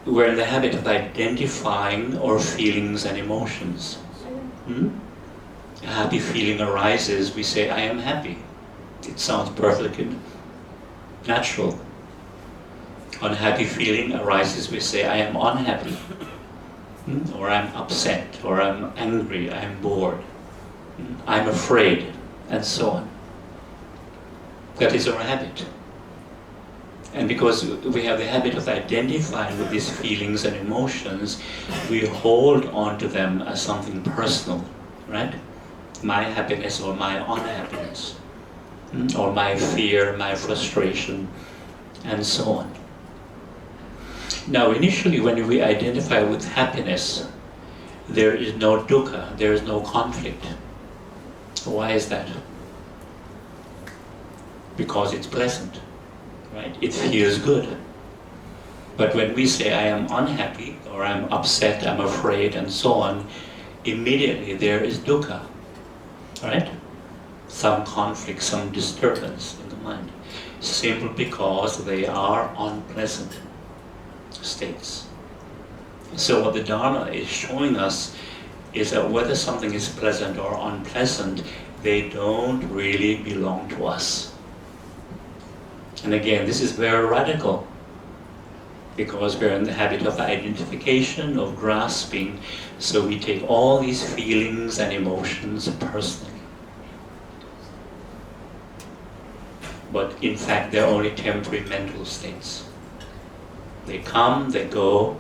we're in the habit of identifying our feelings and emotions. A happy feeling arises, we say, I am happy. It sounds perfectly natural. Unhappy feeling arises, we say, I am unhappy. Or I'm upset, or I'm angry, I'm bored, I'm afraid, and so on. That is our habit. And because we have the habit of identifying with these feelings and emotions, we hold on to them as something personal, right? My happiness or my unhappiness, or my fear, my frustration, and so on. Now, initially, when we identify with happiness, there is no dukkha, there is no conflict. Why is that? Because it's pleasant, right? It feels good. But when we say I am unhappy, or I'm upset, I'm afraid, and so on, immediately there is dukkha, right? Some conflict, some disturbance in the mind, simply because they are unpleasant states. So what the Dharma is showing us is that whether something is pleasant or unpleasant, they don't really belong to us. And again, this is very radical, because we're in the habit of identification, of grasping, so we take all these feelings and emotions personally. But in fact, they're only temporary mental states. They come, they go.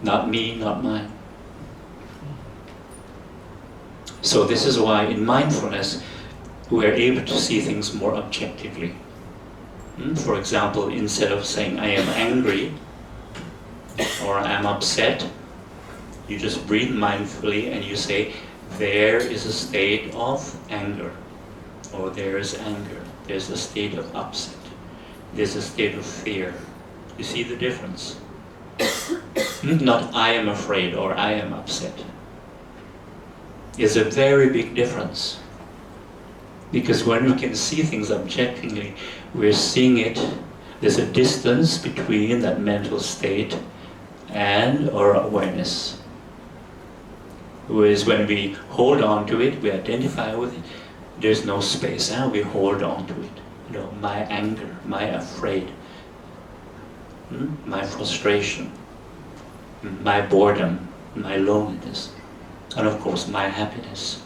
Not me, not mine. So this is why in mindfulness, we're able to see things more objectively. For example, instead of saying, I am angry, or I am upset, you just breathe mindfully and you say, there is a state of anger, or there is anger. There's a state of upset. There's a state of fear. You see the difference? Not I am afraid or I am upset. It's a very big difference. Because when we can see things and our awareness. Whereas when we hold on to it, we identify with it, there's no space, and we hold on to it. You know, my anger, my afraid, my frustration, my boredom, my loneliness, and of course my happiness.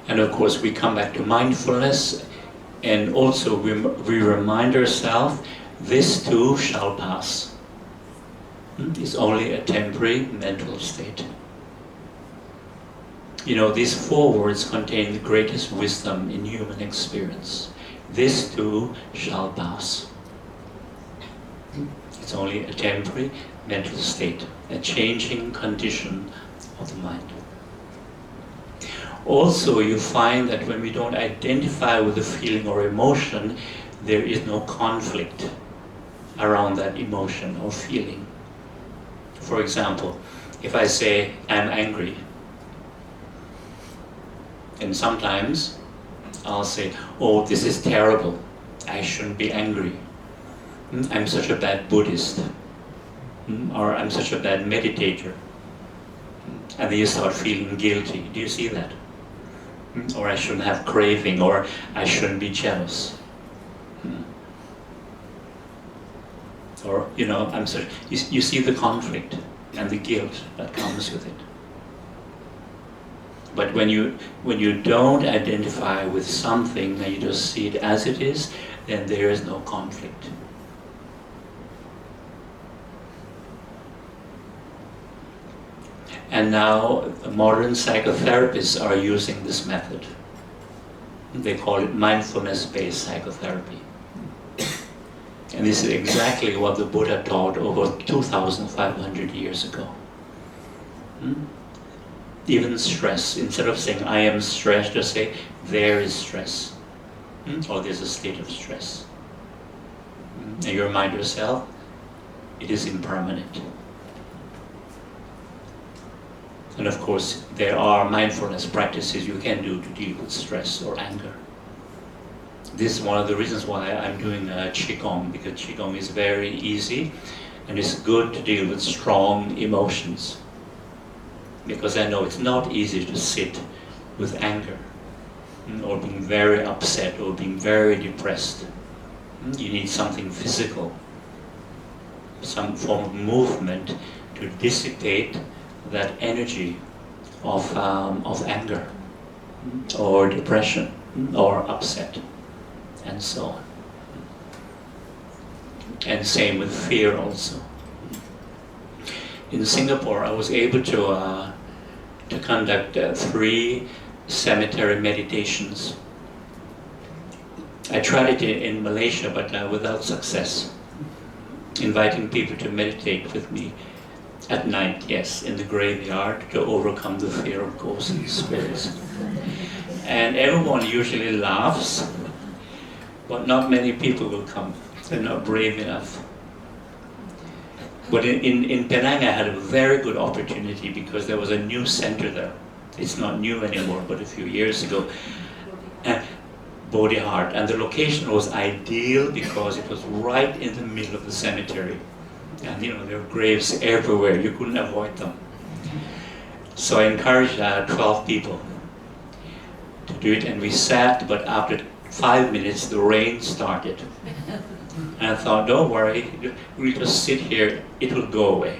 And of course we come back to mindfulness, and also we remind ourselves, this too shall pass. It's only a temporary mental state. You know, these four words contain the greatest wisdom in human experience. This too shall pass. It's only a temporary mental state, a changing condition of the mind. Also, you find that when we don't identify with the feeling or emotion, there is no conflict around that emotion or feeling. For example, if I say, I'm angry, and sometimes I'll say, oh, this is terrible, I shouldn't be angry. I'm such a bad Buddhist, or I'm such a bad meditator. And then you start feeling guilty. Do you see that? Or I shouldn't have craving, or I shouldn't be jealous. Or, you know, you see the conflict and the guilt that comes with it. But when you don't identify with something and you just see it as it is, then there is no conflict. And now modern psychotherapists are using this method. They call it mindfulness-based psychotherapy. And this is exactly what the Buddha taught over 2,500 years ago. Even stress, instead of saying I am stressed, just say there is stress, or there's a state of stress. And you remind yourself, it is impermanent. And of course, there are mindfulness practices you can do to deal with stress or anger. This is one of the reasons why I'm doing Qigong, because Qigong is very easy and it's good to deal with strong emotions. Because I know it's not easy to sit with anger, or being very upset, or being very depressed. You need something physical, some form of movement to dissipate that energy of anger, or depression, or upset, and so on. And same with fear also. In Singapore, I was able to conduct 3 cemetery meditations. I tried it in Malaysia, but without success. Inviting people to meditate with me at night, yes, in the graveyard, to overcome the fear of ghosts and spirits. And everyone usually laughs, but not many people will come. They're not brave enough. But in Penang, I had a very good opportunity because there was a new center there. It's not new anymore, but a few years ago. Bodhi Heart. And the location was ideal because it was right in the middle of the cemetery. And you know, there were graves everywhere. You couldn't avoid them. So I encouraged 12 people to do it. And we sat, but after 5 minutes, the rain started. And I thought, don't worry, we'll just sit here, it will go away.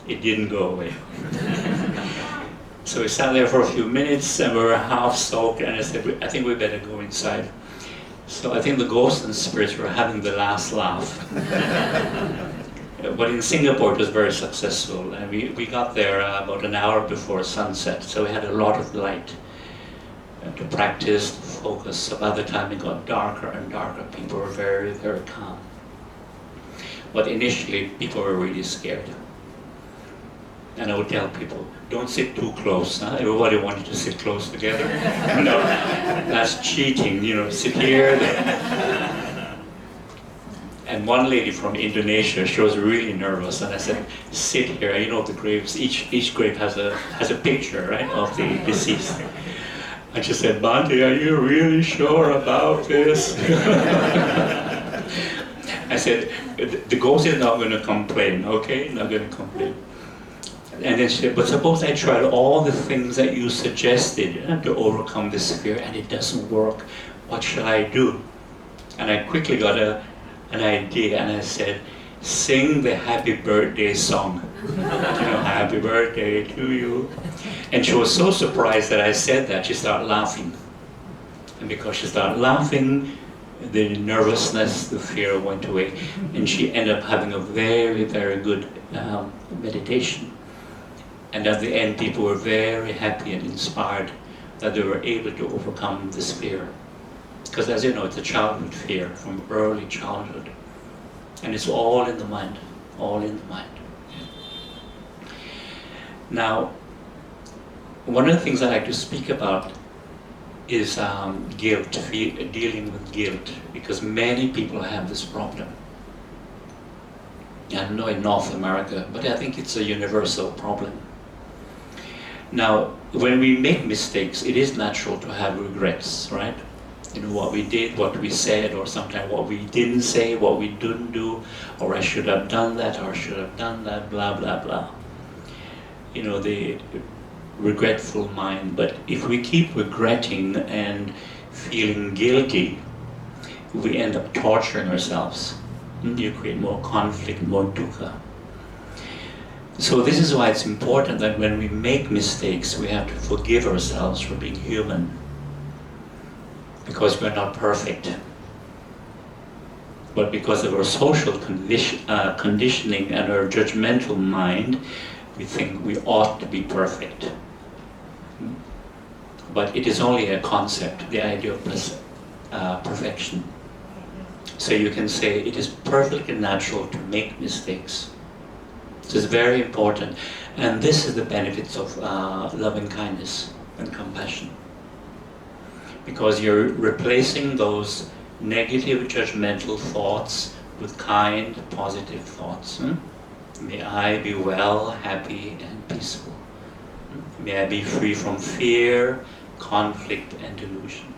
It didn't go away. So we sat there for a few minutes and we were half soaked, and I said, I think we better go inside. So I think the ghosts and spirits were having the last laugh. But in Singapore it was very successful, and we got there about an hour before sunset, so we had a lot of light to practice, to focus. So by the time it got darker and darker, people were very, very calm. But initially, people were really scared. And I would tell people, don't sit too close. Huh? Everybody wanted to sit close together. No, that's cheating, you know, sit here. And one lady from Indonesia, she was really nervous, and I said, sit here. You know, the graves, each grave has a picture, right, of the deceased. And she said, Bhante, are you really sure about this? I said, the ghost is not going to complain, okay? Not going to complain. And then she said, but suppose I tried all the things that you suggested to overcome this fear and it doesn't work. What shall I do? And I quickly got an idea and I said, sing the happy birthday song. Happy birthday to you. And she was so surprised that I said that, she started laughing. And because she started laughing, the nervousness, the fear went away. And she ended up having a very, very good meditation. And at the end, people were very happy and inspired that they were able to overcome this fear. Because as you know, it's a childhood fear from early childhood. And it's all in the mind, all in the mind. Now, one of the things I like to speak about is guilt, dealing with guilt, because many people have this problem. I know in North America, but I think it's a universal problem. Now, when we make mistakes, it is natural to have regrets, right? What we did, what we said, or sometimes what we didn't say, what we didn't do, or I should have done that, or I should have done that, blah, blah, blah. The regretful mind. But if we keep regretting and feeling guilty, we end up torturing ourselves. You create more conflict, more dukkha. So this is why it's important that when we make mistakes, we have to forgive ourselves for being human. Because we're not perfect. But because of our social conditioning and our judgmental mind, we think we ought to be perfect. But it is only a concept, the idea of perfection. So you can say it is perfectly natural to make mistakes. This is very important. And this is the benefits of loving kindness and compassion. Because you're replacing those negative judgmental thoughts with kind, positive thoughts. May I be well, happy, and peaceful. May I be free from fear, conflict, and delusion.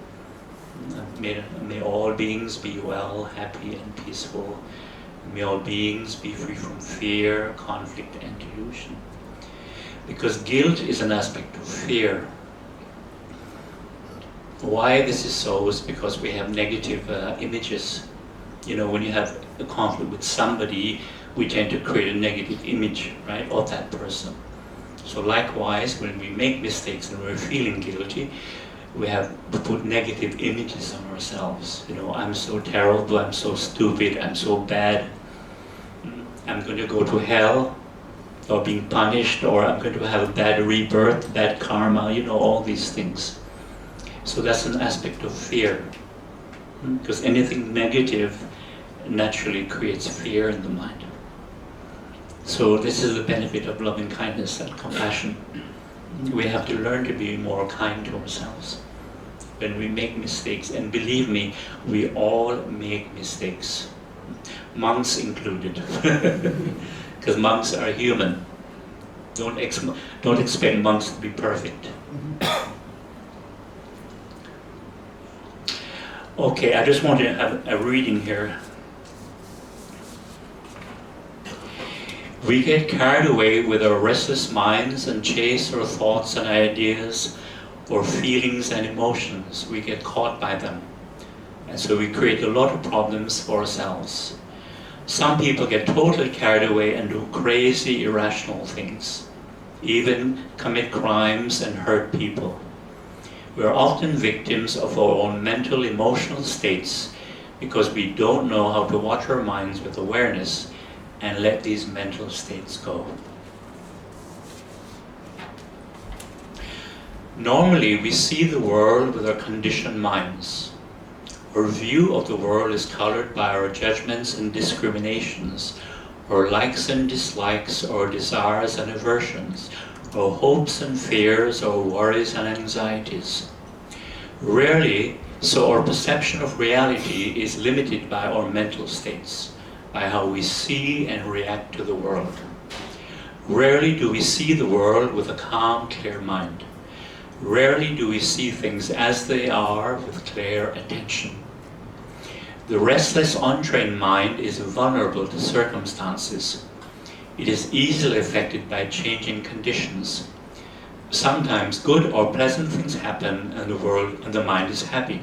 May all beings be well, happy, and peaceful. May all beings be free from fear, conflict, and delusion. Because guilt is an aspect of fear. Why this is so is because we have negative images. When you have a conflict with somebody, we tend to create a negative image, right, of that person. So likewise, when we make mistakes and we're feeling guilty, we have to put negative images on ourselves. I'm so terrible, I'm so stupid, I'm so bad. I'm going to go to hell, or being punished, or I'm going to have a bad rebirth, bad karma, all these things. So that's an aspect of fear. Because anything negative naturally creates fear in the mind. So this is the benefit of loving kindness and compassion. We have to learn to be more kind to ourselves. When we make mistakes, and believe me, we all make mistakes. Monks included. Because monks are human. Don't expect monks to be perfect. Okay, I just want to have a reading here. We get carried away with our restless minds and chase our thoughts and ideas or feelings and emotions. We get caught by them. And so we create a lot of problems for ourselves. Some people get totally carried away and do crazy, irrational things, even commit crimes and hurt people. We are often victims of our own mental, emotional states because we don't know how to watch our minds with awareness and let these mental states go. Normally, we see the world with our conditioned minds. Our view of the world is colored by our judgments and discriminations, our likes and dislikes, our desires and aversions, our hopes and fears, our worries and anxieties. Rarely, so our perception of reality is limited by our mental states, by how we see and react to the world. Rarely do we see the world with a calm, clear mind. Rarely do we see things as they are with clear attention. The restless, untrained mind is vulnerable to circumstances. It is easily affected by changing conditions. Sometimes good or pleasant things happen in the world and the mind is happy.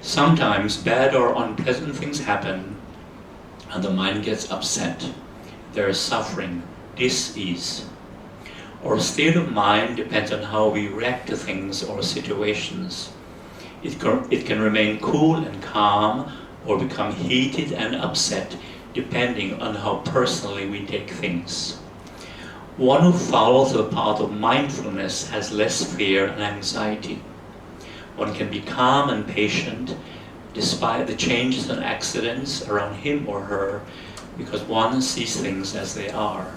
Sometimes bad or unpleasant things happen and the mind gets upset. There is suffering, dis-ease. Our state of mind depends on how we react to things or situations. It can remain cool and calm or become heated and upset depending on how personally we take things. One who follows the path of mindfulness has less fear and anxiety. One can be calm and patient despite the changes and accidents around him or her because one sees things as they are,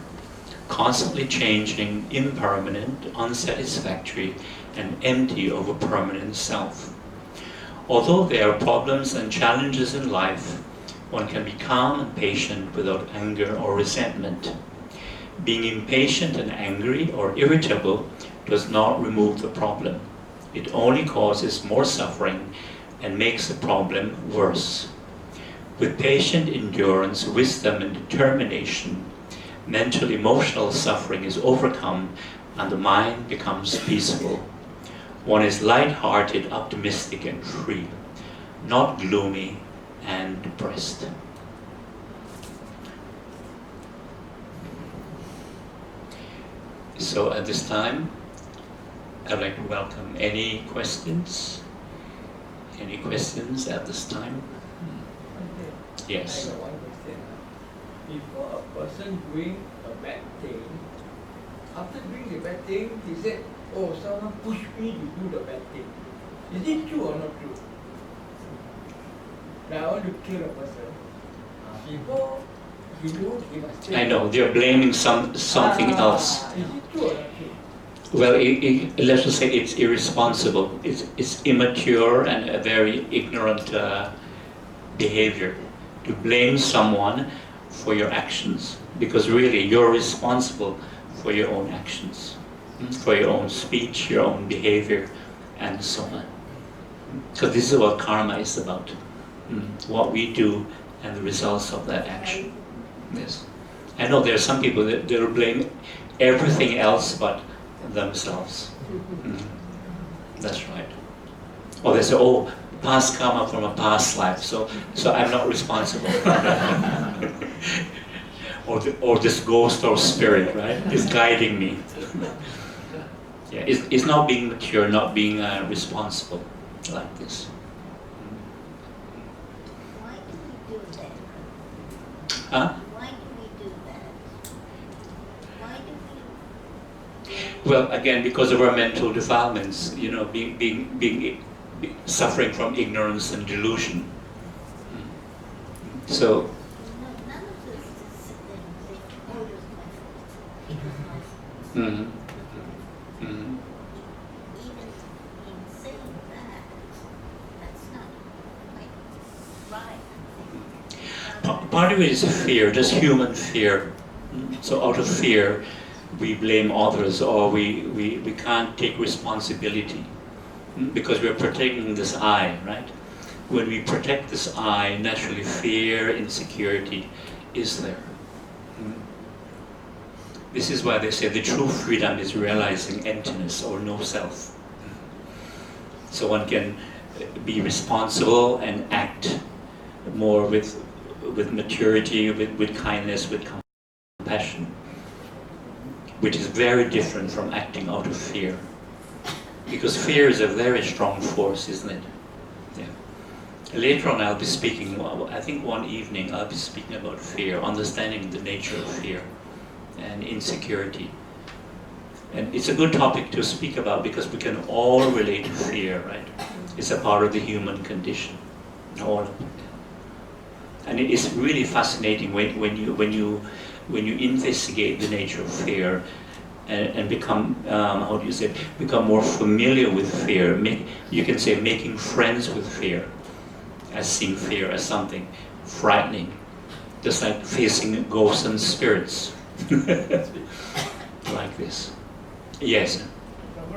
constantly changing, impermanent, unsatisfactory, and empty of a permanent self. Although there are problems and challenges in life, one can be calm and patient without anger or resentment. Being impatient and angry or irritable does not remove the problem. It only causes more suffering and makes the problem worse. With patient endurance, wisdom, and determination, mental emotional suffering is overcome and the mind becomes peaceful. One is light-hearted, optimistic, and free, not gloomy and depressed. So at this time, I'd like to welcome any questions. Any questions at this time? Yes. I got one question. Before a person doing a bad thing, after doing the bad thing, he said, "Oh, someone pushed me to do the bad thing." Is it true or not true? Now I want to kill a person. Before he do, he must say, I know, they're blaming something else. Is it true or not true? Well, let's just say it's irresponsible. It's immature and a very ignorant behavior to blame someone for your actions, because really you're responsible for your own actions, for your own speech, your own behavior, and so on. So this is what karma is about, what we do and the results of that action. Yes, I know there are some people that they'll blame everything else but themselves. That's right. Or they say, "Oh, past karma from a past life, so I'm not responsible." or this ghost or spirit, right, is guiding me. Yeah, it's not being mature, not being responsible like this. Why do we do that? Huh? Why do we do that? Why do we? Well, again, because of our mental defilements, suffering from ignorance and delusion. So, None of this is oh, it was my fault. It was my fault. mhm, mhm. Even in saying that, that's not quite right. Part of it is fear, just human fear. So out of fear, we blame others, or we can't take responsibility because we're protecting this I, right? When we protect this I, naturally fear, insecurity is there. This is why they say the true freedom is realizing emptiness or no self. So one can be responsible and act more with maturity, with kindness, with compassion, which is very different from acting out of fear. Because fear is a very strong force, isn't it? Yeah. Later on I'll be speaking, I think one evening I'll be speaking about fear, understanding the nature of fear and insecurity. And it's a good topic to speak about because we can all relate to fear, right? It's a part of the human condition, all of it. And it is really fascinating when you investigate the nature of fear and become, how do you say, become more familiar with fear. You can say making friends with fear, as seeing fear as something frightening, just like facing ghosts and spirits, like this. Yes.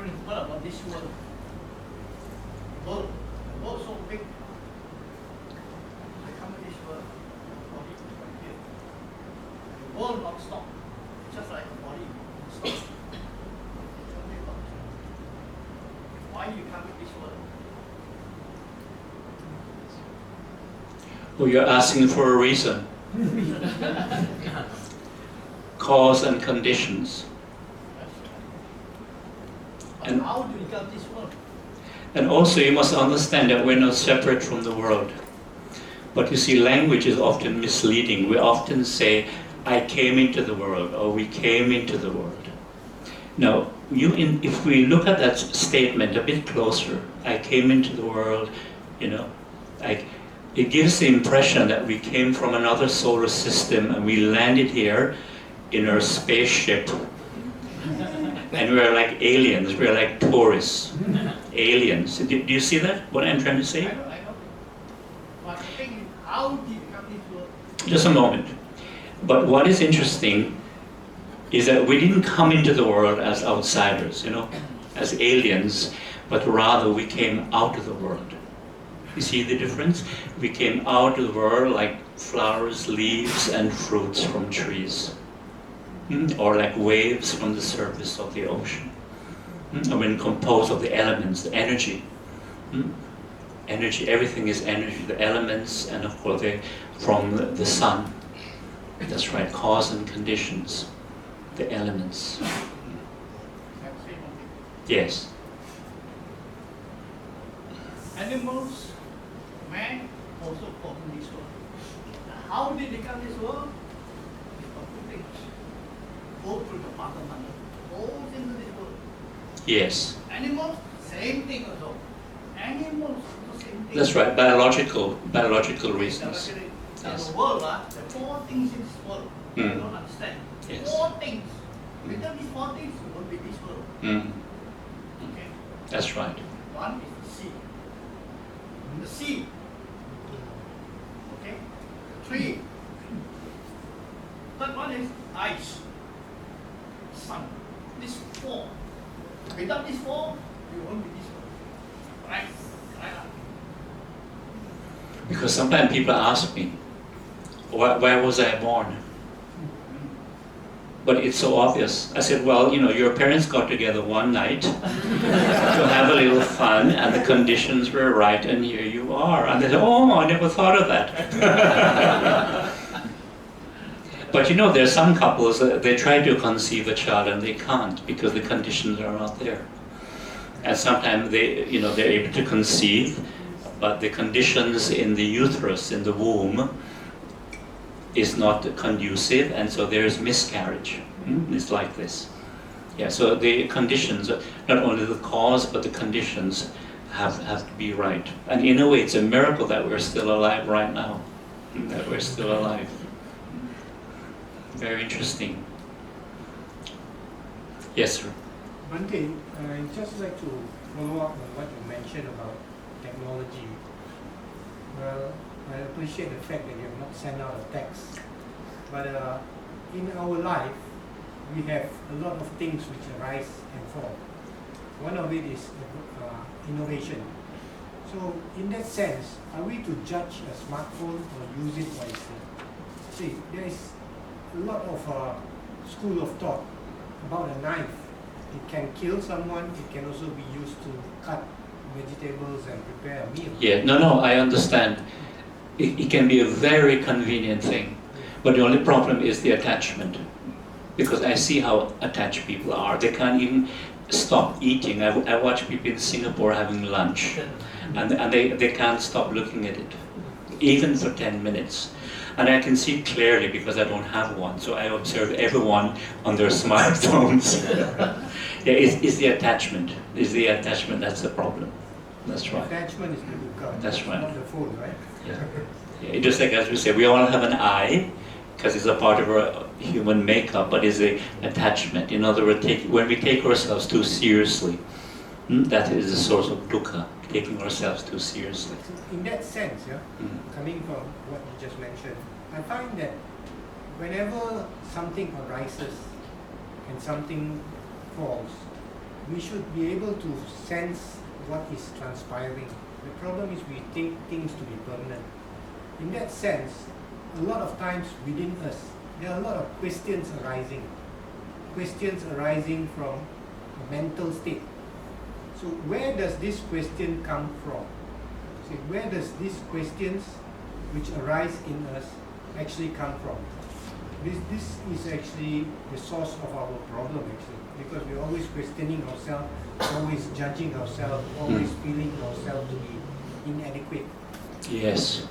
what about this world? The world so big. I come to this world, body right here. The world not stop, just like the body stop. Tell me about it. Why you come to this world? Well, you're asking for a reason. Cause and conditions. And how do you come to this world? And also you must understand that we're not separate from the world. But you see, language is often misleading. We often say, I came into the world, or we came into the world. Now, if we look at that statement a bit closer, I came into the world, it gives the impression that we came from another solar system and we landed here in our spaceship. And we're like aliens, we're like tourists, aliens. Do you see that, what I'm trying to say? I know. But the thing is, how do you come to this world? Just a moment. But what is interesting is that we didn't come into the world as outsiders, as aliens, but rather we came out of the world. You see the difference? We came out of the world like flowers, leaves, and fruits from trees. Or like waves from the surface of the ocean. I mean, composed of the elements, the energy. Energy, everything is energy, the elements, and of course from the sun. That's right, cause and conditions, the elements. Yes. Animals, man, also come in this world. How did they come this world? Go through the father mother, goes into this world. Yes. Animals, same thing also. Animals, the same thing. That's right, biological reasons. Yes. The world, there are 4 things in this world. You don't understand. Yes. 4 things. Without these 4 things, you won't be this world. Okay. That's right. One is the sea. The sea. Okay. The tree. Third one is ice. Sun. These 4. Without these 4, you won't be this world. Right? Right. Because sometimes people ask me, where was I born? But it's so obvious. I said, well, your parents got together one night to have a little fun, and the conditions were right, and here you are. And they said, oh, I never thought of that. But there's some couples that they try to conceive a child and they can't because the conditions are not there. And sometimes they're able to conceive, but the conditions in the uterus, in the womb, is not conducive, and so there is miscarriage. It's like this. Yeah, so the conditions, not only the cause, but the conditions have to be right. And in a way, it's a miracle that we're still alive right now. That we're still alive. Very interesting. Yes, sir. Bhante, I'd just like to follow up on what you mentioned about technology. Well, I appreciate the fact that you have not sent out a text. But in our life, we have a lot of things which arise and fall. One of it is innovation. So in that sense, are we to judge a smartphone or use it wisely? See, there is a lot of school of thought about a knife. It can kill someone, it can also be used to cut vegetables and prepare a meal. Yeah, no, I understand. It can be a very convenient thing. But the only problem is the attachment. Because I see how attached people are. They can't even stop eating. I watch people in Singapore having lunch. And they can't stop looking at it. Even for 10 minutes. And I can see clearly because I don't have one. So I observe everyone on their smartphones. Yeah, it's the attachment. It's the attachment that's the problem. That's right. Attachment is the hookah. That's right. Not the phone, right? Yeah. Just like as we say, we all have an eye because it's a part of our human makeup, but it's the attachment. In other words, when we take ourselves too seriously, that is the source of dukkha, taking ourselves too seriously. In that sense, coming from what you just mentioned, I find that whenever something arises and something falls, we should be able to sense what is transpiring. The problem is we take things to be permanent. In that sense, a lot of times within us, there are a lot of questions arising from a mental state. So where does this question come from? See, where does these questions which arise in us actually come from? This is actually the source of our problem actually, because we're always questioning ourselves, always judging ourselves, always feeling ourselves to be inadequate. Yes.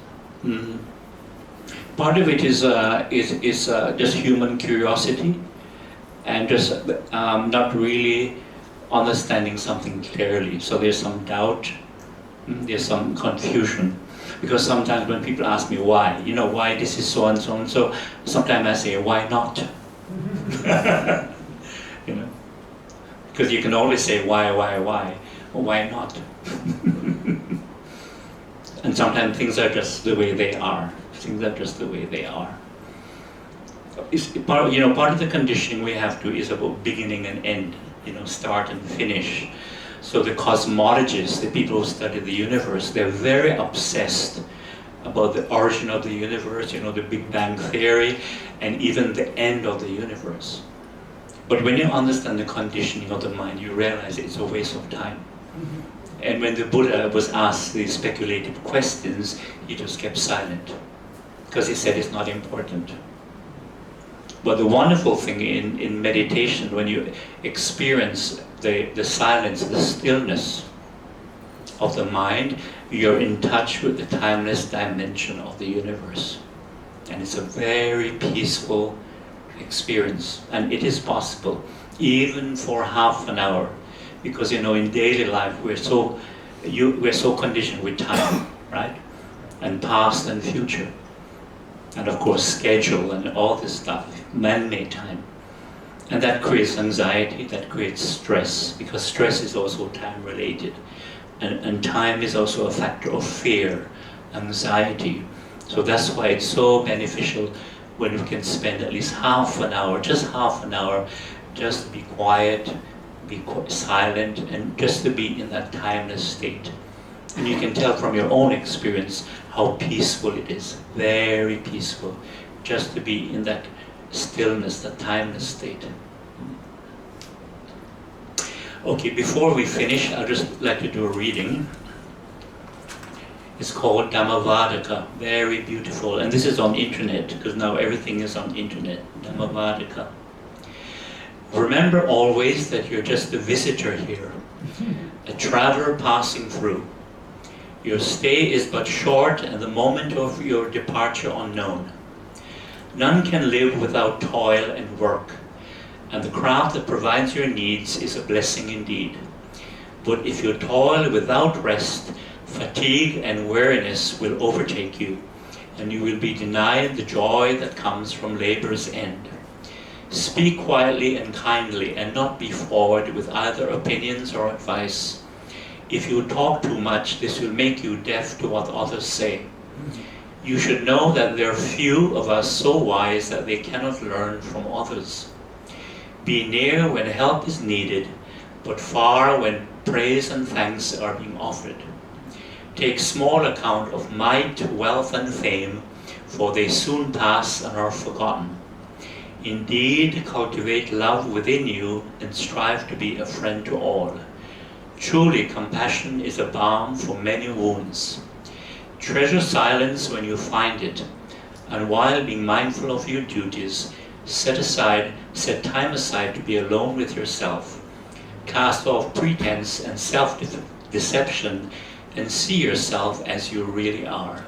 Part of it is just human curiosity and just not really understanding something clearly. So there's some doubt, there's some confusion. Because sometimes when people ask me why, why this is so and so and so, sometimes I say, why not? Because you can always say why, or why not? And sometimes things are just the way they are. Part of the conditioning we have to is about beginning and end, start and finish. So the cosmologists, the people who study the universe, they're very obsessed about the origin of the universe, the Big Bang Theory, and even the end of the universe. But when you understand the conditioning of the mind, you realize it's a waste of time. And when the Buddha was asked these speculative questions, he just kept silent, because he said it's not important. But the wonderful thing in meditation, when you experience the silence, the stillness of the mind, you're in touch with the timeless dimension of the universe. And it's a very peaceful experience. And it is possible, even for half an hour. Because in daily life we're so conditioned with time, right? And past and future. And of course schedule and all this stuff, man-made time. And that creates anxiety, that creates stress, because stress is also time-related. And time is also a factor of fear, anxiety. So that's why it's so beneficial when we can spend at least half an hour, just to be quiet, be silent, and just to be in that timeless state. And you can tell from your own experience how peaceful it is, very peaceful, just to be in that stillness, that timeless state. Okay, before we finish, I'd just like to do a reading. It's called Dhammavadaka, very beautiful. And this is on internet, because now everything is on internet. Dhammavadaka. Remember always that you're just a visitor here, a traveler passing through. Your stay is but short and the moment of your departure unknown. None can live without toil and work, and the craft that provides your needs is a blessing indeed. But if you toil without rest, fatigue and weariness will overtake you, and you will be denied the joy that comes from labor's end. Speak quietly and kindly, and not be forward with either opinions or advice. If you talk too much, this will make you deaf to what others say. You should know that there are few of us so wise that they cannot learn from others. Be near when help is needed, but far when praise and thanks are being offered. Take small account of might, wealth, and fame, for they soon pass and are forgotten. Indeed, cultivate love within you and strive to be a friend to all. Truly, compassion is a balm for many wounds. Treasure silence when you find it, and while being mindful of your duties, set time aside to be alone with yourself. Cast off pretense and self-deception and see yourself as you really are.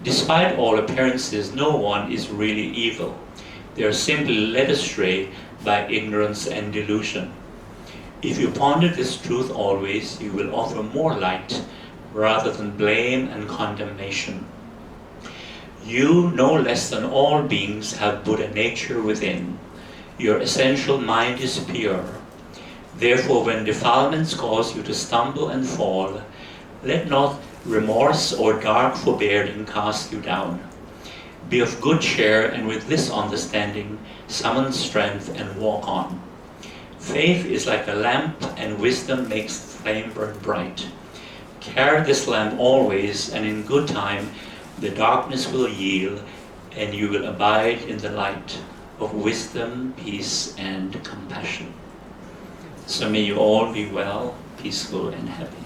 Despite all appearances, no one is really evil. They are simply led astray by ignorance and delusion. If you ponder this truth always, you will offer more light rather than blame and condemnation. You, no less than all beings, have Buddha nature within. Your essential mind is pure. Therefore, when defilements cause you to stumble and fall, let not remorse or dark foreboding cast you down. Be of good cheer, and with this understanding, summon strength and walk on. Faith is like a lamp, and wisdom makes the flame burn bright. Carry this lamp always, and in good time the darkness will yield, and you will abide in the light of wisdom, peace, and compassion. So may you all be well, peaceful, and happy.